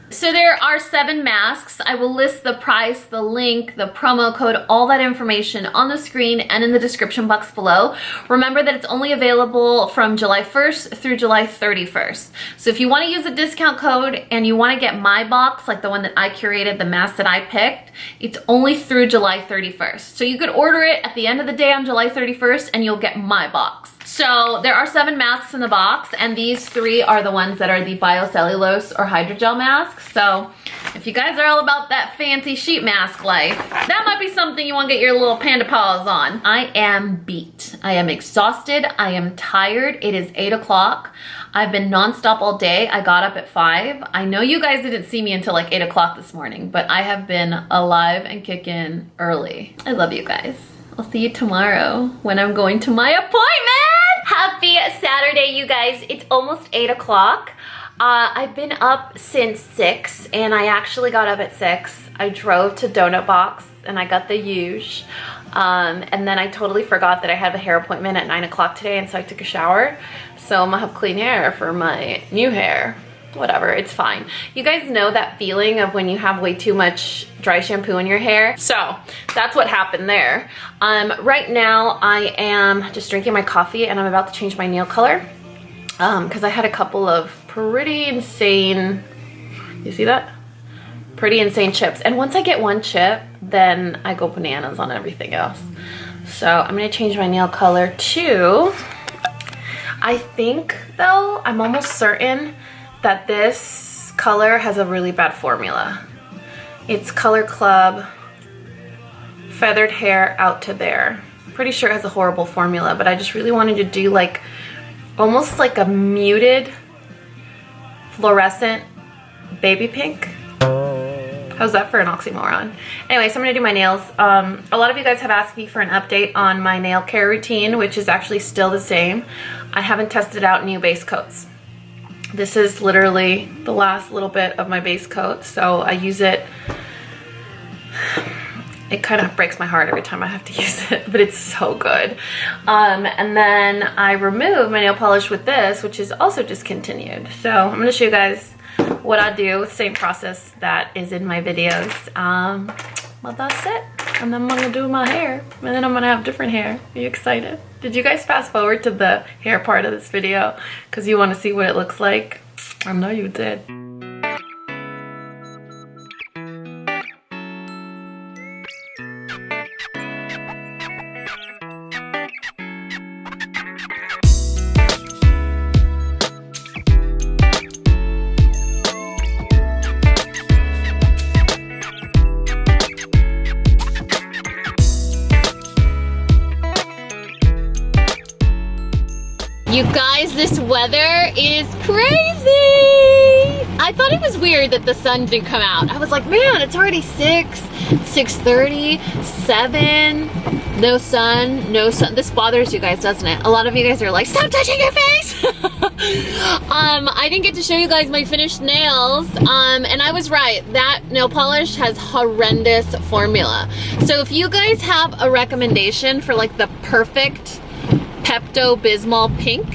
So there are 7 masks. I will list the price, the link, the promo code, all that information on the screen and in the description box below. Remember that it's only available from July 1st through July 31st. So if you want to use a discount code and you want to get my box, like the one that I curated, the mask that I picked, it's only through July 31st. So you could order it at the end of the day on July 31st and you'll get my box. So there are 7 masks in the box, and these 3 are the ones that are the biocellulose or hydrogel masks. So if you guys are all about that fancy sheet mask life, that might be something you want to get your little panda paws on. I am beat. I am exhausted. I am tired. It is 8 o'clock. I've been nonstop all day. I got up at 5. I know you guys didn't see me until like 8 o'clock this morning, but I have been alive and kicking early. I love you guys. I'll see you tomorrow when I'm going to my appointment. Happy Saturday, you guys. It's almost 8 o'clock. I've been up since 6, and I actually got up at 6. I drove to Donut Box and I got the huge. And then I totally forgot that I have a hair appointment at 9 o'clock today, and so I took a shower. So I'm gonna have clean hair for my new hair. Whatever, it's fine. You guys know that feeling of when you have way too much dry shampoo in your hair? So that's what happened there. Right now I am just drinking my coffee, and I'm about to change my nail color. Because I had a couple of pretty insane, you see that? Pretty insane chips. And once I get one chip, then I go bananas on everything else. So I'm gonna change my nail color to, I think though, I'm almost certain that this color has a really bad formula. It's Color Club Feathered Hair Out to There. Pretty sure it has a horrible formula, but I just really wanted to do like, almost like a muted fluorescent baby pink. How's that for an oxymoron? Anyway, so I'm gonna do my nails. A lot of you guys have asked me for an update on my nail care routine, which is actually still the same. I haven't tested out new base coats. This is literally the last little bit of my base coat, so I use it. It kind of breaks my heart every time I have to use it, but it's so good. And then I remove my nail polish with this, which is also discontinued. So I'm gonna show you guys what I do, same process that is in my videos. Well, that's it. And then I'm gonna do my hair, and then I'm gonna have different hair. Are you excited? Did you guys fast forward to the hair part of this video because you want to see what it looks like? I know you did. You guys, this weather is crazy. I thought it was weird that the sun didn't come out. I was like, man, it's already 6:30, 7, no sun, no sun. This bothers you guys, doesn't it? A lot of you guys are like, stop touching your face. I didn't get to show you guys my finished nails, and I was right. That nail polish has horrendous formula. So if you guys have a recommendation for like the perfect Pepto-Bismol pink,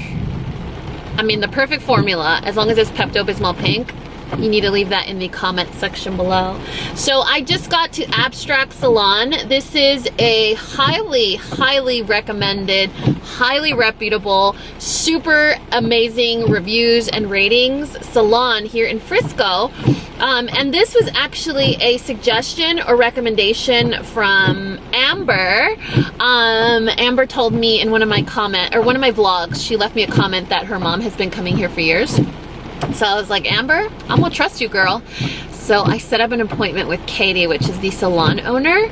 I mean the perfect formula, as long as it's Pepto-Bismol pink, you need to leave that in the comment section below. So I just got to Abstra Salon. This is a highly recommended, highly reputable, super amazing reviews and ratings salon here in Frisco. And this was actually a suggestion or recommendation from Amber. Amber told me in one of my vlogs, she left me a comment that her mom has been coming here for years. So I was like, Amber, I'm gonna trust you, girl. So I set up an appointment with Katie, which is the salon owner,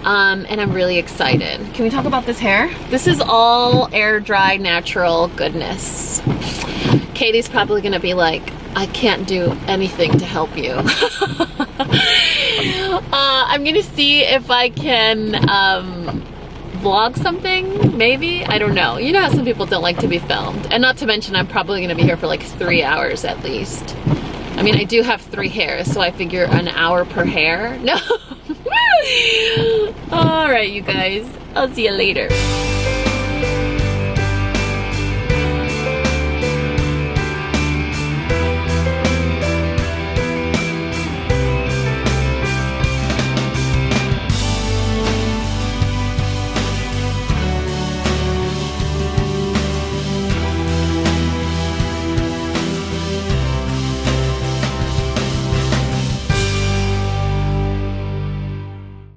and I'm really excited. Can we talk about this hair? This is all air dry, natural goodness. Katie's probably gonna be like, I can't do anything to help you. I'm gonna see if I can vlog something, maybe? I don't know. You know how some people don't like to be filmed. And not to mention, I'm probably gonna be here for like 3 hours at least. I mean, I do have 3 hairs, so I figure an hour per hair. No. All right, you guys. I'll see you later.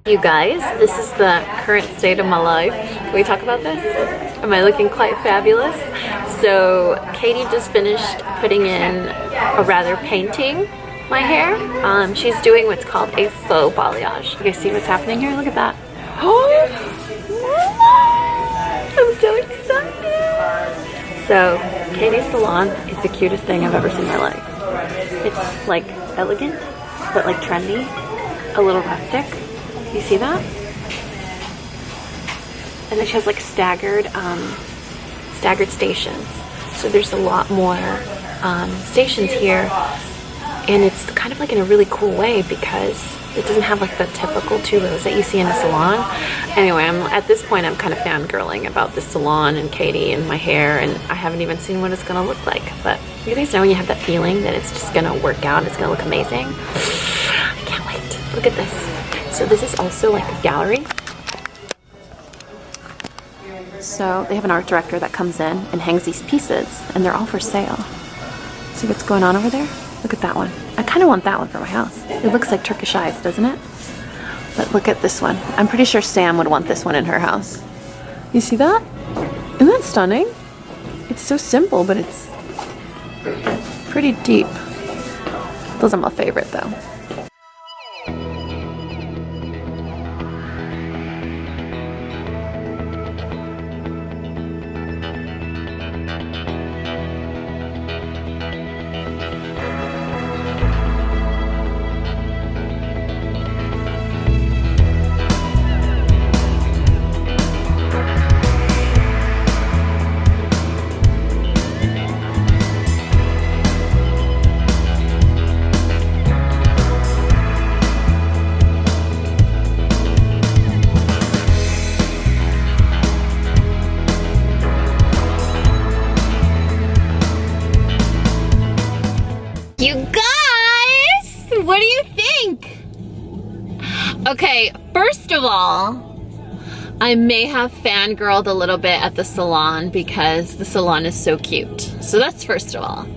You guys, this is the current state of my life. Can we talk about this? Am I looking quite fabulous? So Katie just finished putting in, or rather painting my hair. She's doing what's called a faux balayage. You guys see what's happening here? Look at that. Oh, I'm so excited. So, Katie's salon is the cutest thing I've ever seen in my life. It's like elegant, but like trendy, a little rustic. You see that? And then she has like staggered stations. So there's a lot more stations here, and it's kind of like in a really cool way because it doesn't have like the typical 2 rows that you see in a salon. Anyway, at this point I'm kind of fangirling about the salon and Katie and my hair, and I haven't even seen what it's gonna look like. But you guys know when you have that feeling that it's just gonna work out, it's gonna look amazing. I can't wait. Look at this. So this is also like a gallery. So they have an art director that comes in and hangs these pieces, and they're all for sale. See what's going on over there? Look at that one. I kind of want that one for my house. It looks like Turkish eyes, doesn't it? But look at this one. I'm pretty sure Sam would want this one in her house. You see that? Isn't that stunning? It's so simple, but it's pretty deep. Those are my favorite though. You guys, what do you think? Okay, first of all, I may have fangirled a little bit at the salon because the salon is so cute. So that's first of all.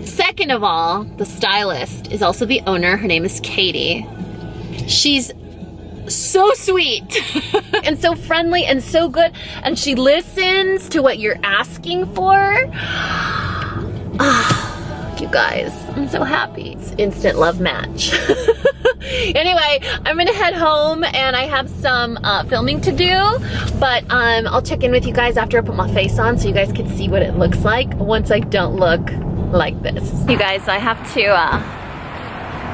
Second of all, the stylist is also the owner. Her name is Katie. She's so sweet and so friendly and so good, and she listens to what you're asking for. You guys, I'm so happy. It's instant love match. Anyway, I'm gonna head home and I have some filming to do, but I'll check in with you guys after I put my face on so you guys can see what it looks like once I don't look like this. You guys, I have to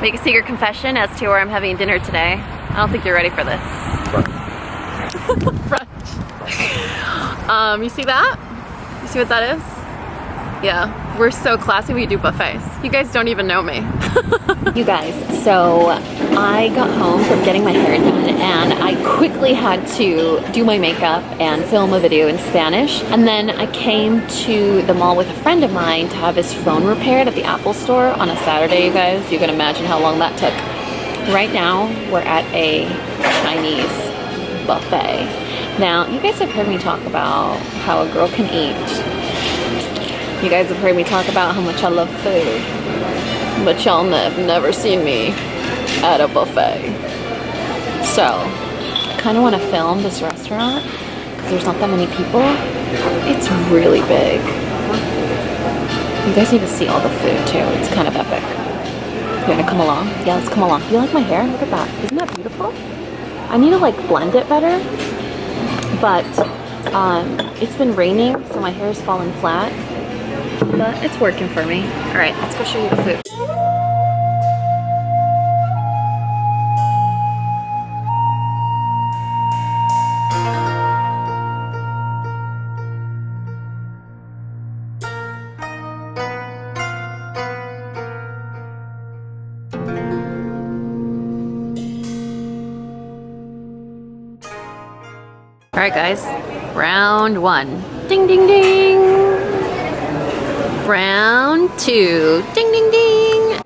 make a secret confession as to where I'm having dinner today. I don't think you're ready for this. Brunch. You see that? You see what that is? Yeah, we're so classy, we do buffets. You guys don't even know me. You guys, so I got home from getting my hair done and I quickly had to do my makeup and film a video in Spanish. And then I came to the mall with a friend of mine to have his phone repaired at the Apple store on a Saturday, you guys. You can imagine how long that took. Right now, we're at a Chinese buffet. Now, you guys have heard me talk about how a girl can eat. You guys have heard me talk about how much I love food, but y'all have never seen me at a buffet. So, I kind of want to film this restaurant because there's not that many people. It's really big. You guys need to see all the food too. It's kind of epic. You want to come along? Yeah, let's come along. You like my hair? Look at that. Isn't that beautiful? I need to like blend it better, but it's been raining, so my hair is falling flat. But it's working for me. All right, let's go show you the food. All right, guys, round one. Ding, ding, ding. Round two. Ding, ding, ding.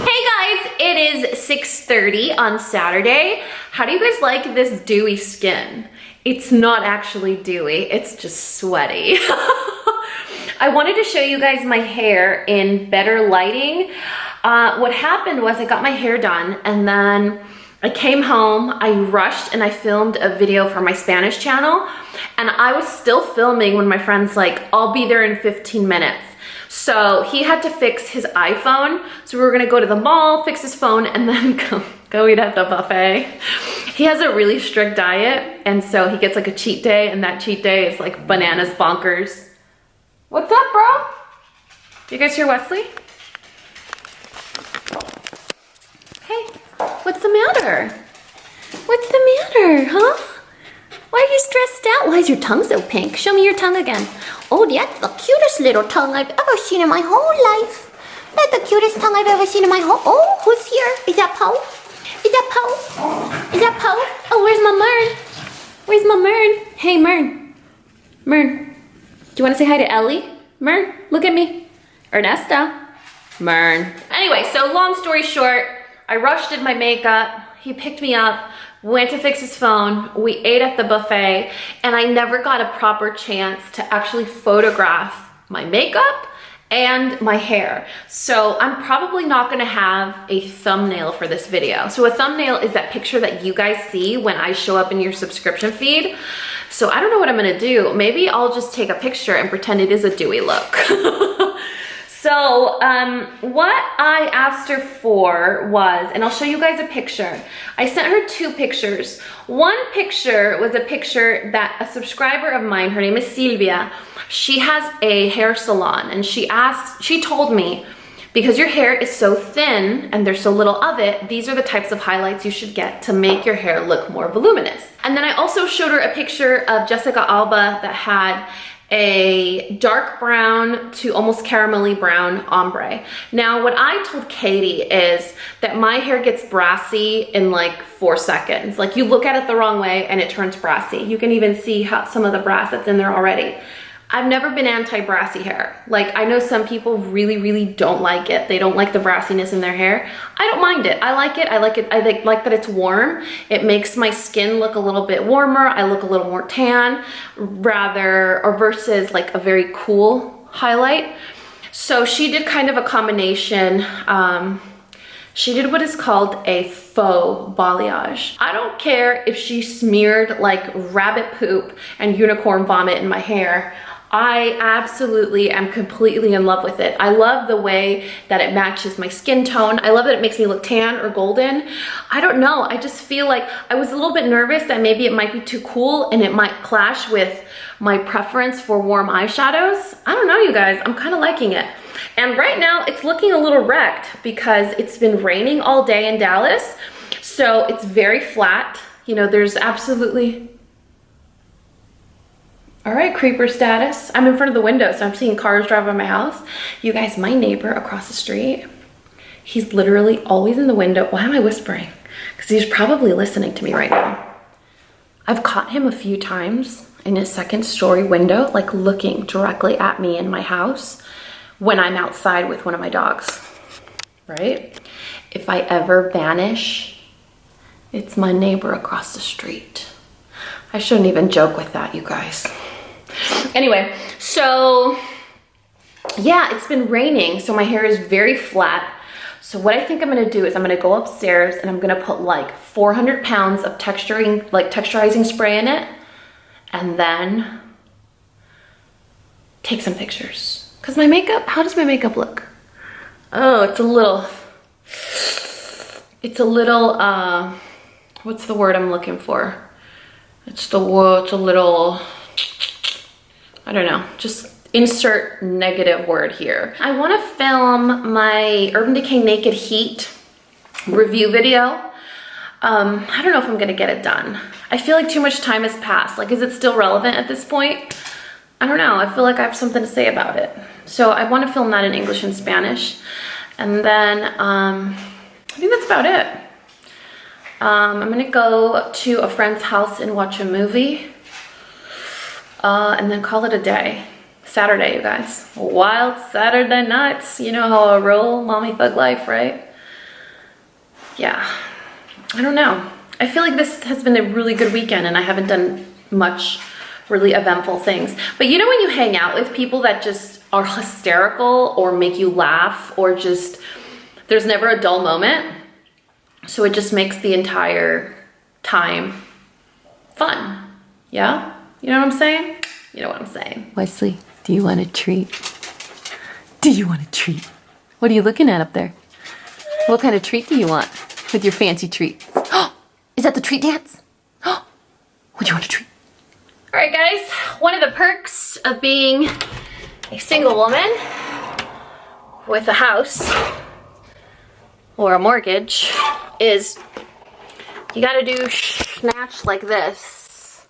Hey guys, it is 6:30 on Saturday. How do you guys like this dewy skin? It's not actually dewy, it's just sweaty. I wanted to show you guys my hair in better lighting. What happened was I got my hair done and then I came home, I rushed and I filmed a video for my Spanish channel, and I was still filming when my friend's like, I'll be there in 15 minutes. So he had to fix his iPhone. So we were gonna go to the mall, fix his phone, and then go eat at the buffet. He has a really strict diet, and so he gets like a cheat day, and that cheat day is like bananas bonkers. What's up, bro? You guys hear Wesley? Hey, what's the matter? What's the matter, huh? Why are you stressed out? Why is your tongue so pink? Show me your tongue again. Oh, that's the cutest little tongue I've ever seen in my whole life. That's the cutest tongue I've ever seen in my whole... Oh, who's here? Is that Poe? Is that Poe? Is that Poe? Oh, where's my Mern? Where's my Mern? Hey, Mern. Mern. Do you want to say hi to Ellie? Mern, look at me. Ernesta. Mern. Anyway, so long story short, I rushed, did my makeup. He picked me up, went to fix his phone. We ate at the buffet, and I never got a proper chance to actually photograph my makeup and my hair. So I'm probably not gonna have a thumbnail for this video. So a thumbnail is that picture that you guys see when I show up in your subscription feed. So I don't know what I'm gonna do. Maybe I'll just take a picture and pretend it is a dewy look. So what I asked her for was, and I'll show you guys a picture. I sent her 2 pictures. One picture was a picture that a subscriber of mine, her name is Sylvia, she has a hair salon, and she told me, because your hair is so thin and there's so little of it, these are the types of highlights you should get to make your hair look more voluminous. And then I also showed her a picture of Jessica Alba that had a dark brown to almost caramelly brown ombre. Now, what I told Katie is that my hair gets brassy in like 4 seconds. Like, you look at it the wrong way and it turns brassy. You can even see how some of the brass that's in there already. I've never been anti-brassy hair. Like, I know some people really, really don't like it. They don't like the brassiness in their hair. I don't mind it. I like it. I like that it's warm. It makes my skin look a little bit warmer. I look a little more tan versus like a very cool highlight. So she did kind of a combination. She did what is called a faux balayage. I don't care if she smeared like rabbit poop and unicorn vomit in my hair. I absolutely am completely in love with it. I love the way that it matches my skin tone. I love that it makes me look tan or golden. I don't know, I just feel like I was a little bit nervous that maybe it might be too cool and it might clash with my preference for warm eyeshadows. I don't know, you guys, I'm kind of liking it. And right now it's looking a little wrecked because it's been raining all day in Dallas. So it's very flat. You know, there's absolutely... All right, creeper status. I'm in front of the window, so I'm seeing cars drive by my house. You guys, my neighbor across the street, he's literally always in the window. Why am I whispering? Because he's probably listening to me right now. I've caught him a few times in his 2nd story window, like looking directly at me in my house when I'm outside with one of my dogs, right? If I ever vanish, it's my neighbor across the street. I shouldn't even joke with that, you guys. Anyway, so yeah, it's been raining, so my hair is very flat. So what I think I'm gonna do is I'm gonna go upstairs and I'm gonna put like 400 pounds of texturizing spray in it, and then take some pictures. Cause my makeup, how does my makeup look? Oh, it's a little, what's the word I'm looking for? It's a little, I don't know, just insert negative word here. I want to film my Urban Decay Naked Heat review video. I don't know if I'm gonna get it done. I feel like too much time has passed. Like, is it still relevant at this point? I don't know, I feel like I have something to say about it. So I want to film that in English and Spanish. And then, I think that's about it. I'm gonna go to a friend's house and watch a movie, and then call it a day. Saturday, you guys. Wild Saturday nights. You know how I roll, mommy thug life, right? Yeah, I don't know. I feel like this has been a really good weekend and I haven't done much really eventful things. But you know when you hang out with people that just are hysterical or make you laugh, or just, there's never a dull moment? So it just makes the entire time fun. Yeah? You know what I'm saying? You know what I'm saying. Wesley, do you want a treat? Do you want a treat? What are you looking at up there? What kind of treat do you want with your fancy treats? Is that the treat dance? Oh, would you want a treat? All right, guys, one of the perks of being a single woman with a house or a mortgage is you gotta do snatch like this.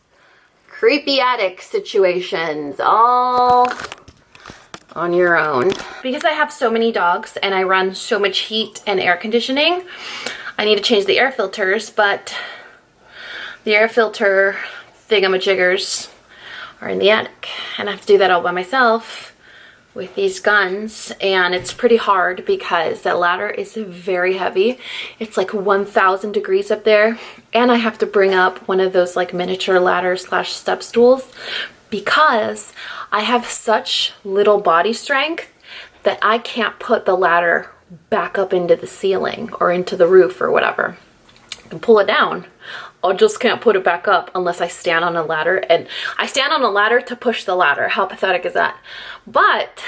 Creepy attic situations, all on your own. Because I have so many dogs and I run so much heat and air conditioning, I need to change the air filters, but the air filter thingamajiggers are in the attic and I have to do that all by myself with these guns, and it's pretty hard because that ladder is very heavy. It's like 1,000 degrees up there, and I have to bring up one of those like miniature ladder slash step stools because I have such little body strength that I can't put the ladder back up into the ceiling or into the roof or whatever. I can pull it down, I just can't put it back up unless I stand on a ladder, and I stand on a ladder to push the ladder. How pathetic is that? But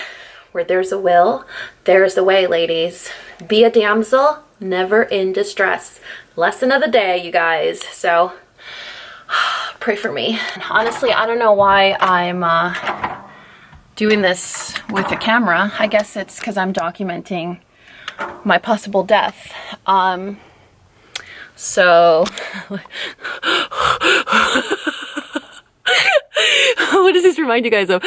where there's a will, there's a way, ladies. Be a damsel, never in distress. Lesson of the day, you guys. So pray for me. Honestly, I don't know why I'm doing this with a camera. I guess it's because I'm documenting my possible death. So, what does this remind you guys of?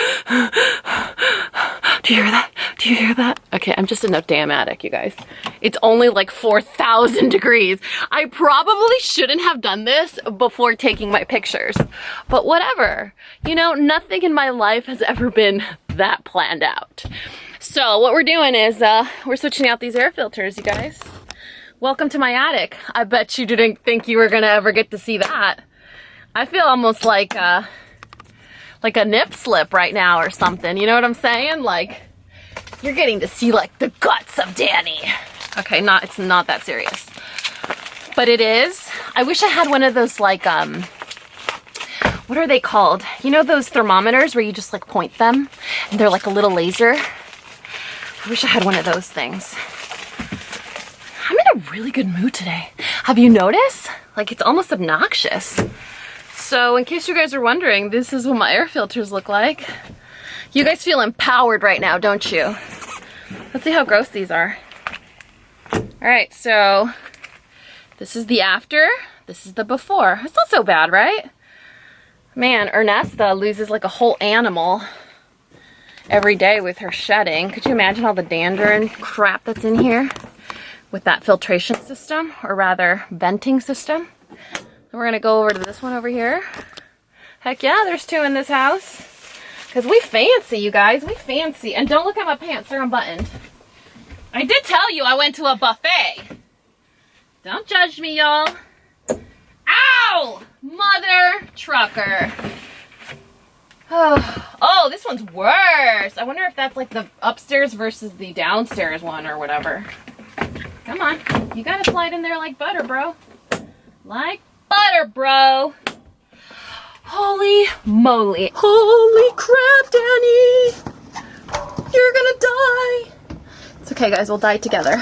Do you hear that? Do you hear that? Okay, I'm just in a damn attic, you guys. It's only like 4,000 degrees. I probably shouldn't have done this before taking my pictures, but whatever. You know, nothing in my life has ever been that planned out. So what we're doing is we're switching out these air filters, you guys. Welcome to my attic. I bet you didn't think you were gonna ever get to see that. I feel almost like a nip slip right now or something. You know what I'm saying? Like, you're getting to see like the guts of Dani. Okay, it's not that serious. But it is. I wish I had one of those like, what are they called? You know those thermometers where you just like point them and they're like a little laser? I wish I had one of those things. I'm in a really good mood today. Have you noticed? Like, it's almost obnoxious. So in case you guys are wondering, this is what my air filters look like. You guys feel empowered right now, don't you? Let's see how gross these are. All right, so this is the after, this is the before. It's not so bad, right? Man, Ernesta loses like a whole animal every day with her shedding. Could you imagine all the dander and crap that's in here with that filtration system, or rather venting system? And we're gonna go over to this one over here. Heck yeah, there's two in this house. Cause we fancy, you guys, we fancy. And don't look at my pants, they're unbuttoned. I did tell you I went to a buffet. Don't judge me, y'all. Ow! Mother trucker. Oh, this one's worse. I wonder if that's like the upstairs versus the downstairs one or whatever. Come on, you gotta slide in there like butter, bro. Like butter, bro. Holy moly. Holy crap, Dani. You're gonna die. It's okay, guys, we'll die together.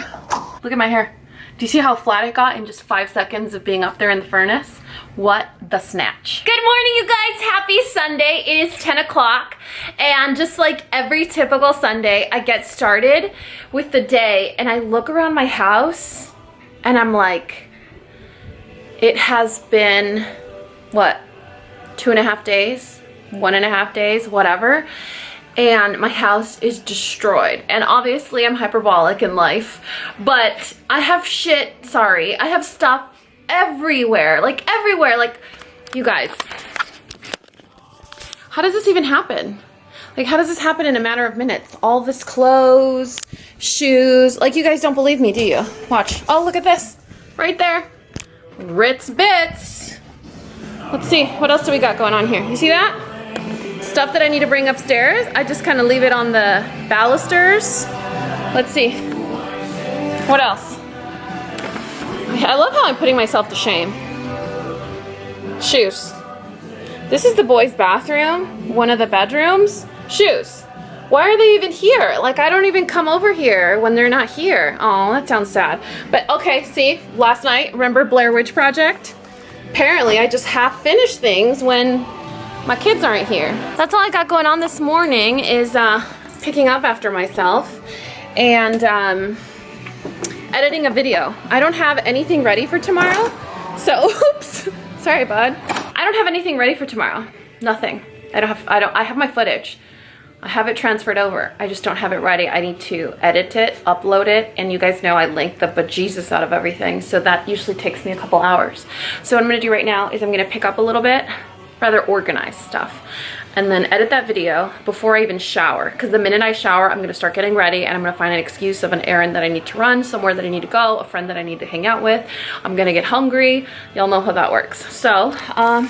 Look at my hair. Do you see how flat it got in just 5 seconds of being up there in the furnace? What the snatch. Good morning, you guys. Happy Sunday. It is 10 o'clock. And just like every typical Sunday, I get started with the day and I look around my house and I'm like, it has been, what, 2.5 days, 1.5 days, whatever. And my house is destroyed. And obviously I'm hyperbolic in life, but I have I have stuff everywhere, like you guys, how does this even happen? Like, how does this happen in a matter of minutes? All this clothes, shoes, like, you guys don't believe me, do you? Watch. Oh, look at this right there. Ritz bits. Let's see, what else do we got going on here? You see that? Stuff that I need to bring upstairs. I just kind of leave it on the balusters. Let's see. What else? I love how I'm putting myself to shame. Shoes. This is the boys' bathroom, one of the bedrooms. Shoes. Why are they even here? Like, I don't even come over here when they're not here. Oh, that sounds sad. But okay, see, last night, remember Blair Witch Project? apparently I just half finish things when my kids aren't here. That's all I got going on this morning is picking up after myself and editing a video. I don't have anything ready for tomorrow, so oops, sorry bud. I don't have anything ready for tomorrow. Nothing. I have my footage. I have it transferred over. I just don't have it ready. I need to edit it, upload it, and you guys know I link the bejesus out of everything, so that usually takes me a couple hours. So what I'm gonna do right now is I'm gonna pick up a little bit, rather organize stuff, and then edit that video before I even shower, because the minute I shower, I'm gonna start getting ready and I'm gonna find an excuse of an errand that I need to run, somewhere that I need to go, a friend that I need to hang out with. I'm gonna get hungry. Y'all know how that works. So, I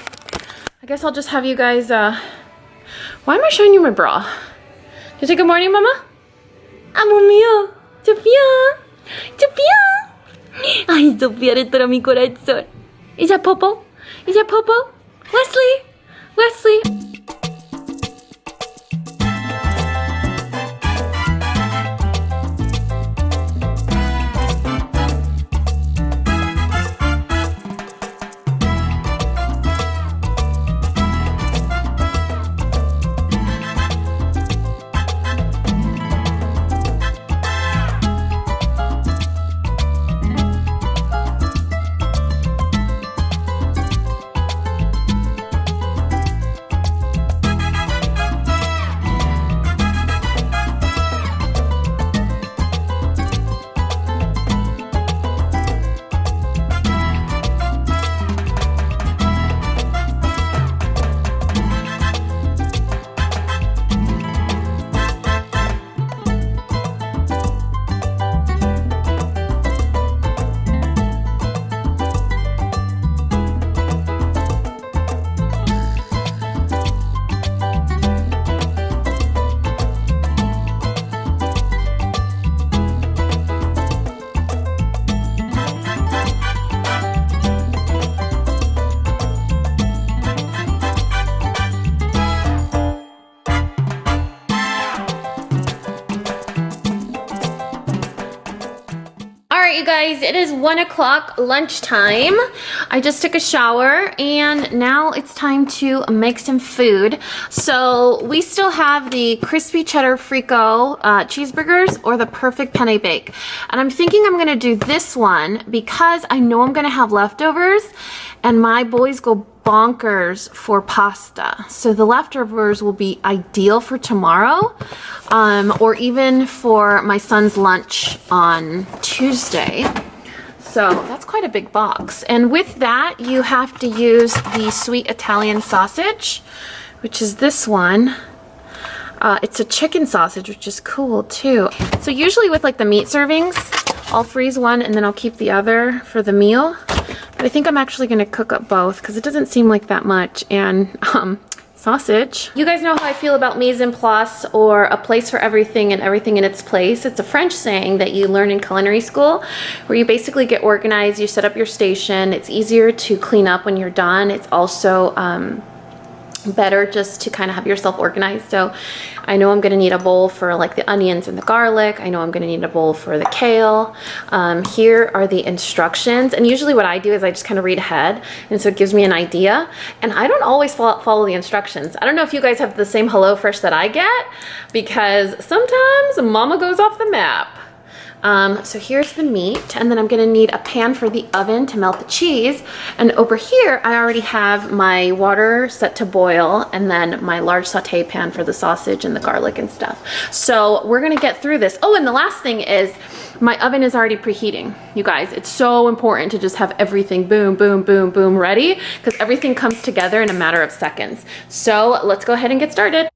guess I'll just have you guys, why am I showing you my bra? Did you say good morning, Mama? Amo mío. Sophia. Sophia. Ay, Sophia, dentro mi corazón. Is that Popo? Is that Popo? Wesley. Wesley. You guys, it is 1 o'clock lunchtime. I just took a shower and now it's time to make some food. So we still have the crispy cheddar frico cheeseburgers or the perfect penne bake. And I'm thinking I'm gonna do this one because I know I'm gonna have leftovers and my boys go bonkers for pasta. So the leftovers will be ideal for tomorrow or even for my son's lunch on Tuesday. So that's quite a big box. And with that, you have to use the sweet Italian sausage, which is this one. It's a chicken sausage, which is cool too. So usually with like the meat servings, I'll freeze one and then I'll keep the other for the meal. But I think I'm actually gonna cook up both because it doesn't seem like that much. And sausage. You guys know how I feel about mise en place, or a place for everything and everything in its place. It's a French saying that you learn in culinary school where you basically get organized, you set up your station. It's easier to clean up when you're done. It's also better just to kind of have yourself organized. So I know I'm gonna need a bowl for like the onions and the garlic. I know I'm gonna need a bowl for the kale. Here are the instructions, and usually what I do is I just kind of read ahead, and so it gives me an idea, and I don't always follow the instructions. I don't know if you guys have the same HelloFresh that I get, because sometimes mama goes off the map. So here's the meat, and then I'm gonna need a pan for the oven to melt the cheese. And over here, I already have my water set to boil, and then my large saute pan for the sausage and the garlic and stuff. So we're gonna get through this. Oh, and the last thing is, my oven is already preheating. You guys, it's so important to just have everything boom, boom, boom, boom ready, because everything comes together in a matter of seconds. So let's go ahead and get started.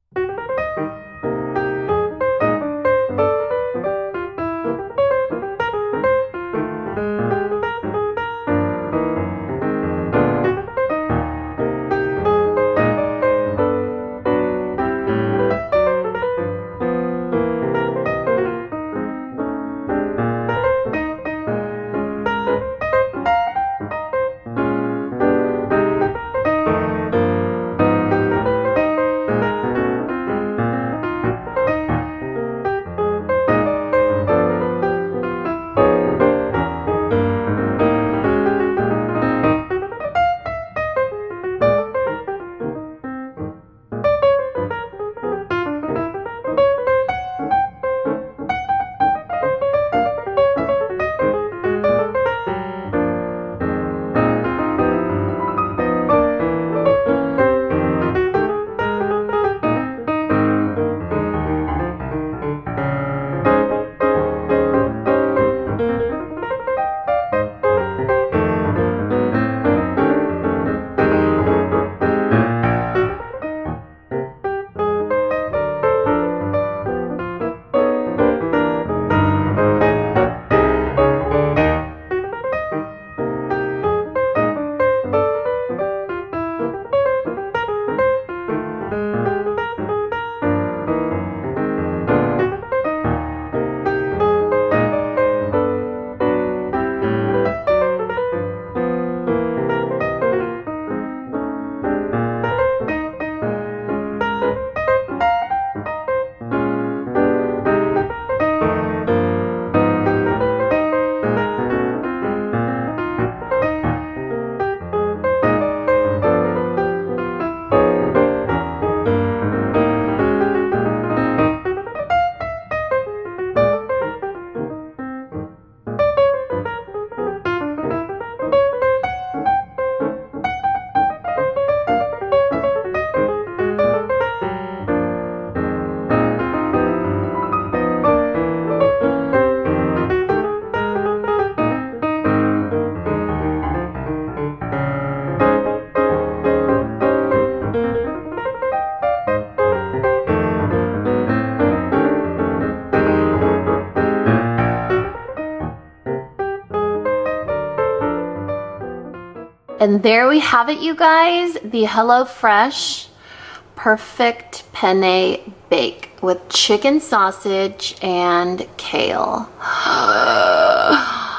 And there we have it, you guys. The HelloFresh perfect penne bake with chicken sausage and kale. All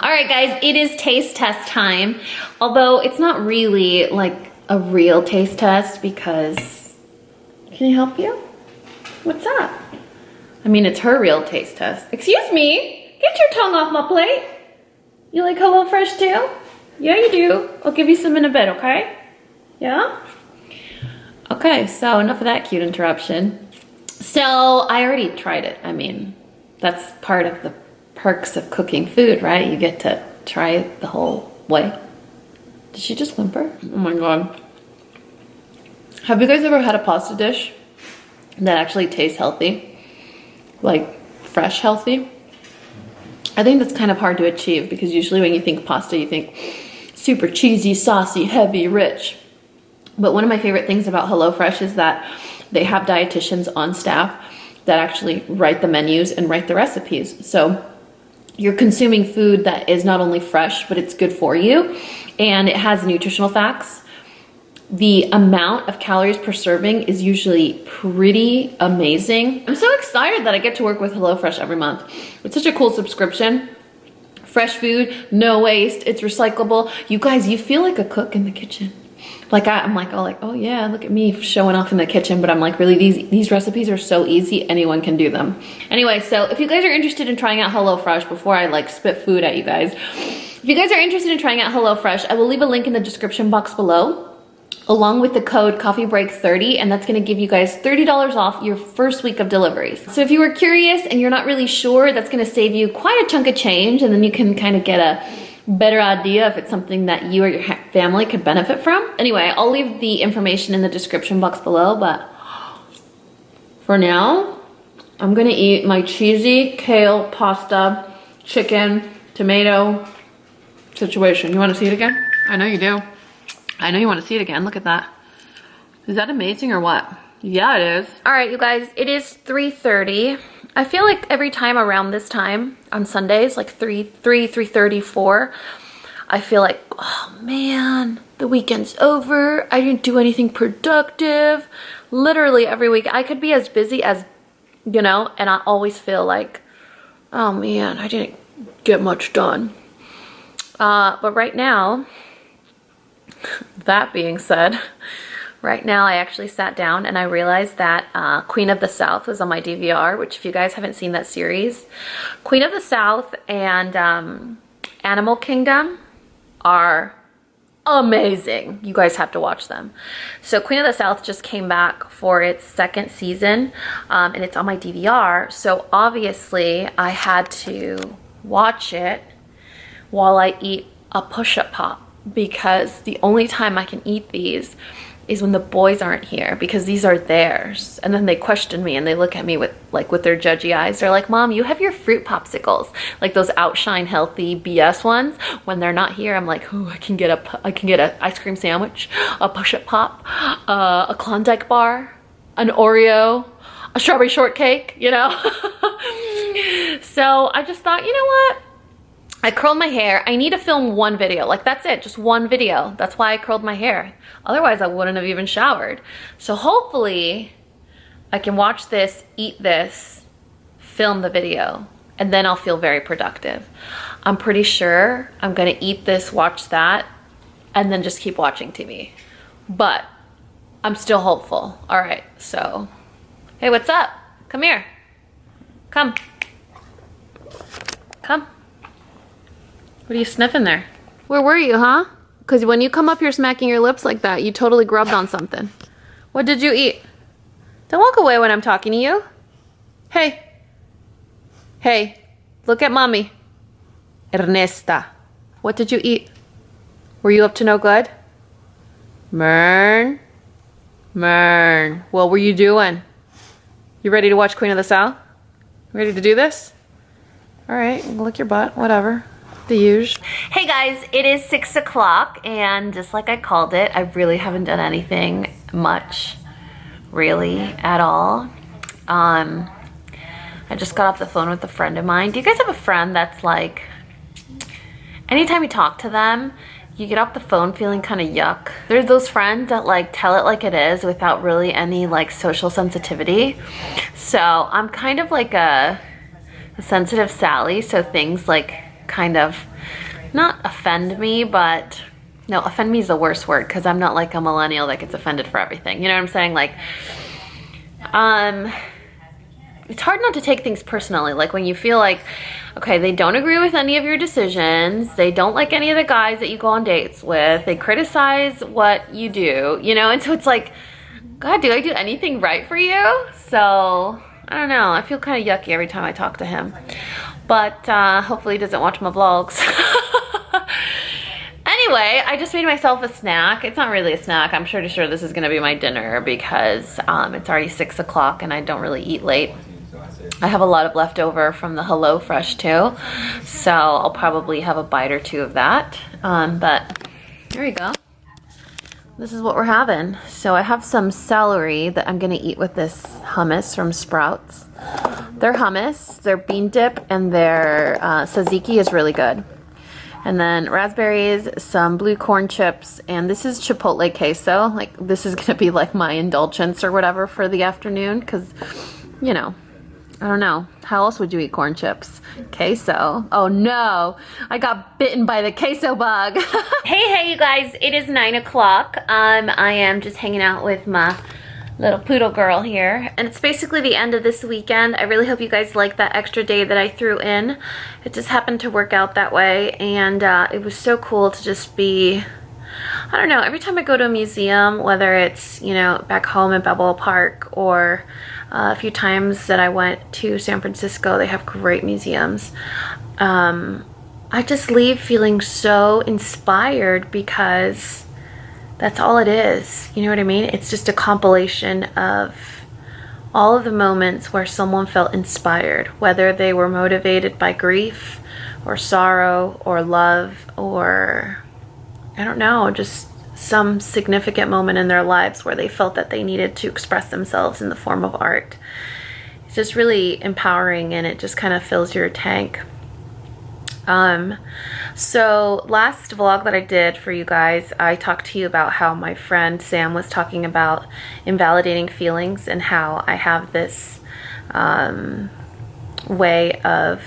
right, guys, it is taste test time. Although it's not really like a real taste test because, can I help you? What's up? I mean, it's her real taste test. Excuse me, get your tongue off my plate. You like HelloFresh too? Yeah, you do. I'll give you some in a bit, okay? Yeah? Okay, so enough of that cute interruption. So I already tried it. I mean, that's part of the perks of cooking food, right? You get to try it the whole way. Did she just whimper? Oh my God. Have you guys ever had a pasta dish that actually tastes healthy? Like fresh healthy? I think that's kind of hard to achieve because usually when you think pasta, you think super cheesy, saucy, heavy, rich. But one of my favorite things about HelloFresh is that they have dietitians on staff that actually write the menus and write the recipes. So you're consuming food that is not only fresh, but it's good for you. And it has nutritional facts. The amount of calories per serving is usually pretty amazing. I'm so excited that I get to work with HelloFresh every month. It's such a cool subscription. Fresh food, no waste, it's recyclable. You guys, you feel like a cook in the kitchen. Like I'm like, oh yeah, look at me showing off in the kitchen, but I'm like, really, these recipes are so easy, anyone can do them. Anyway, so if you guys are interested in trying out HelloFresh, before I like spit food at you guys, if you guys are interested in trying out HelloFresh, I will leave a link in the description box below, along with the code CoffeeBreak30, and that's gonna give you guys $30 off your first week of deliveries. So if you were curious and you're not really sure, that's gonna save you quite a chunk of change, and then you can kind of get a better idea if it's something that you or your family could benefit from. Anyway, I'll leave the information in the description box below, but for now, I'm gonna eat my cheesy kale pasta, chicken, tomato situation. You wanna see it again? I know you do. I know you want to see it again. Look at that. Is that amazing or what? Yeah, it is. All right, you guys, it is 3:30. I feel like every time around this time on Sundays, like 3:30, 4, I feel like, oh man, the weekend's over. I didn't do anything productive. Literally every week. I could be as busy as, you know, and I always feel like, oh man, I didn't get much done. But right now, that being said, right now I actually sat down and I realized that Queen of the South was on my DVR, which if you guys haven't seen that series, Queen of the South and Animal Kingdom are amazing. You guys have to watch them. So Queen of the South just came back for its second season and it's on my DVR. So obviously I had to watch it while I eat a push-up pop, because the only time I can eat these is when the boys aren't here, because these are theirs. And then they question me and they look at me with their judgy eyes. They're like, Mom, you have your fruit popsicles, like those Outshine Healthy BS ones. When they're not here, I'm like, oh, I can get a ice cream sandwich, a push-up pop, a Klondike bar, an Oreo, a strawberry shortcake, you know? So I just thought, you know what? I curled my hair. I need to film one video. Like, that's it, just one video. That's why I curled my hair. Otherwise, I wouldn't have even showered. So hopefully, I can watch this, eat this, film the video, and then I'll feel very productive. I'm pretty sure I'm gonna eat this, watch that, and then just keep watching TV. But I'm still hopeful. All right, so, hey, what's up? Come here. Come. Come. What are you sniffing there? Where were you, huh? Because when you come up here smacking your lips like that, you totally grubbed on something. What did you eat? Don't walk away when I'm talking to you. Hey. Hey, look at mommy. Ernesta. What did you eat? Were you up to no good? Mern. Mern. What were you doing? You ready to watch Queen of the South? Ready to do this? All right, lick your butt, whatever. The usual. Hey guys, it is 6 o'clock and just like I called it, I really haven't done anything much, really, at all. I just got off the phone with a friend of mine. Do you guys have a friend that's like, anytime you talk to them, you get off the phone feeling kind of yuck. There's those friends that like tell it like it is without really any like social sensitivity. So I'm kind of like a sensitive Sally, so things like kind of not offend me, but no, offend me is the worst word because I'm not like a millennial that gets offended for everything. You know what I'm saying? Like, it's hard not to take things personally. Like when you feel like, okay, they don't agree with any of your decisions. They don't like any of the guys that you go on dates with. They criticize what you do, you know? And so it's like, God, do I do anything right for you? So I don't know. I feel kind of yucky every time I talk to him. But hopefully he doesn't watch my vlogs. Anyway, I just made myself a snack. It's not really a snack. I'm pretty sure this is gonna be my dinner because it's already 6 o'clock and I don't really eat late. I have a lot of leftover from the HelloFresh too, so I'll probably have a bite or two of that. But there you go. This is what we're having. So I have some celery that I'm gonna eat with this hummus from Sprouts. Their hummus, their bean dip, and their tzatziki is really good. And then raspberries, some blue corn chips, and this is chipotle queso. Like this is gonna be like my indulgence or whatever for the afternoon, because, you know, I don't know. How else would you eat corn chips? Queso. Oh no, I got bitten by the queso bug. Hey, you guys, it is 9 o'clock. I am just hanging out with my little poodle girl here, and it's basically the end of this weekend. I really hope you guys like that extra day that I threw in. It just happened to work out that way, and it was so cool to just be, I don't know, every time I go to a museum, whether it's, you know, back home in Balboa Park or a few times that I went to San Francisco, they have great museums. I just leave feeling so inspired because that's all it is. You know what I mean? It's just a compilation of all of the moments where someone felt inspired, whether they were motivated by grief or sorrow or love or, I don't know, just some significant moment in their lives where they felt that they needed to express themselves in the form of art. It's just really empowering, and it just kind of fills your tank. So last vlog that I did for you guys, I talked to you about how my friend Sam was talking about invalidating feelings and how I have this way of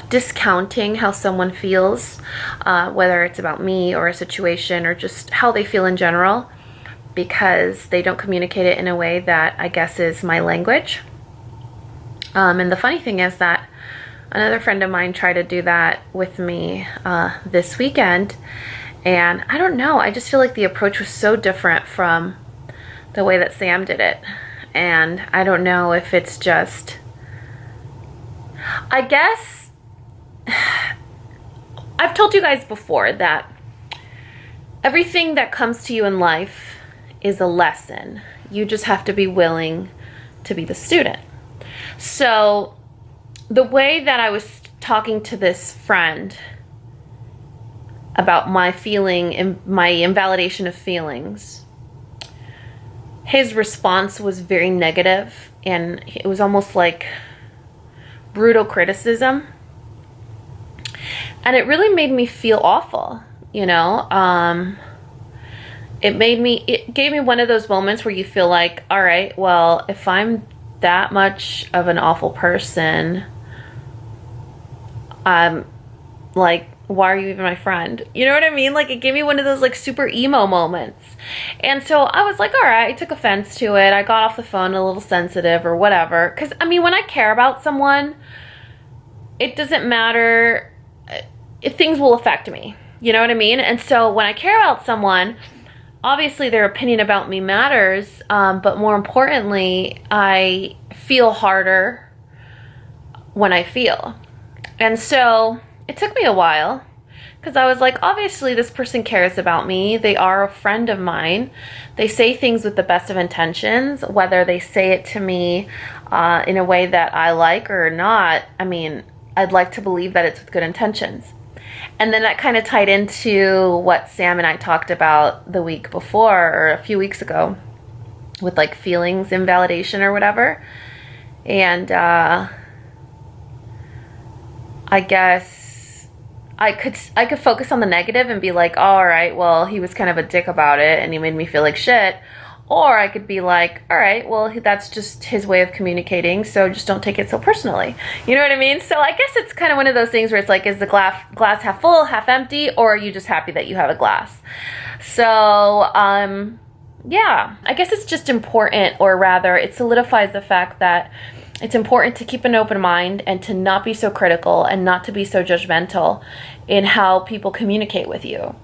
discounting how someone feels, whether it's about me or a situation or just how they feel in general, because they don't communicate it in a way that I guess is my language. And the funny thing is that another friend of mine tried to do that with me this weekend, and I don't know, I just feel like the approach was so different from the way that Sam did it. And I don't know if it's just, I guess, I've told you guys before that everything that comes to you in life is a lesson. You just have to be willing to be the student. So the way that I was talking to this friend about my feeling and my invalidation of feelings, his response was very negative, and it was almost like brutal criticism. And it really made me feel awful, you know? It gave me one of those moments where you feel like, all right, well, if I'm that much of an awful person, like, why are you even my friend? You know what I mean? Like, it gave me one of those like super emo moments. And so I was like, all right, I took offense to it. I got off the phone a little sensitive or whatever. Because, I mean, when I care about someone, it doesn't matter if things will affect me. You know what I mean? And so when I care about someone, obviously their opinion about me matters. But more importantly, I feel harder when I feel. And so it took me a while, because I was like, obviously this person cares about me. They are a friend of mine. They say things with the best of intentions, whether they say it to me in a way that I like or not. I mean, I'd like to believe that it's with good intentions. And then that kind of tied into what Sam and I talked about the week before, or a few weeks ago, with like feelings invalidation or whatever. And I guess I could focus on the negative and be like, all right, well, he was kind of a dick about it and he made me feel like shit. Or I could be like, all right, well, that's just his way of communicating, so just don't take it so personally. You know what I mean? So I guess it's kind of one of those things where it's like, is the glass half full, half empty, or are you just happy that you have a glass? So, yeah, I guess it's just important, or rather, it solidifies the fact that it's important to keep an open mind and to not be so critical and not to be so judgmental in how people communicate with you.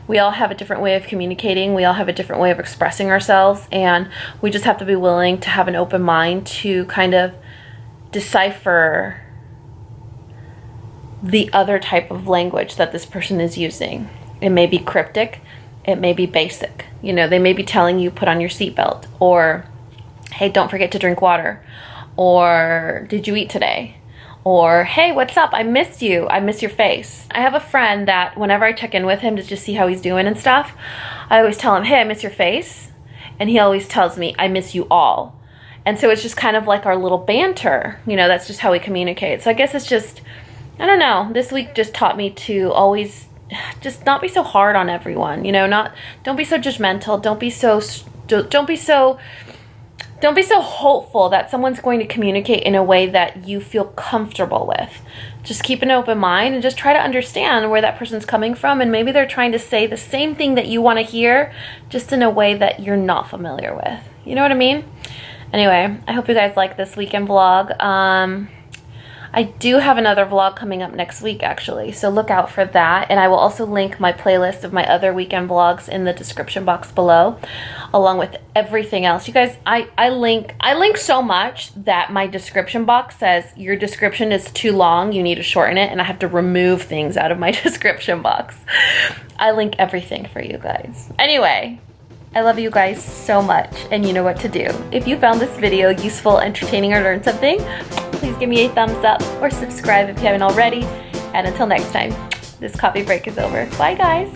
We all have a different way of communicating. We all have a different way of expressing ourselves, and we just have to be willing to have an open mind to kind of decipher the other type of language that this person is using. It may be cryptic, it may be basic. You know, they may be telling you put on your seatbelt, or hey, don't forget to drink water, or did you eat today? Or, hey, what's up? I missed you. I miss your face. I have a friend that whenever I check in with him to just see how he's doing and stuff, I always tell him, hey, I miss your face. And he always tells me, I miss you all. And so it's just kind of like our little banter. You know, that's just how we communicate. So I guess it's just, I don't know. This week just taught me to always just not be so hard on everyone. You know, don't be so judgmental. Don't be so hopeful that someone's going to communicate in a way that you feel comfortable with. Just keep an open mind and just try to understand where that person's coming from, and maybe they're trying to say the same thing that you want to hear, just in a way that you're not familiar with. You know what I mean? Anyway, I hope you guys like this weekend vlog. I do have another vlog coming up next week, actually, so look out for that. And I will also link my playlist of my other weekend vlogs in the description box below, along with everything else. You guys, I link so much that my description box says your description is too long, you need to shorten it, and I have to remove things out of my description box. I link everything for you guys. Anyway, I love you guys so much, and you know what to do. If you found this video useful, entertaining, or learned something, please give me a thumbs up or subscribe if you haven't already. And until next time, this coffee break is over. Bye, guys.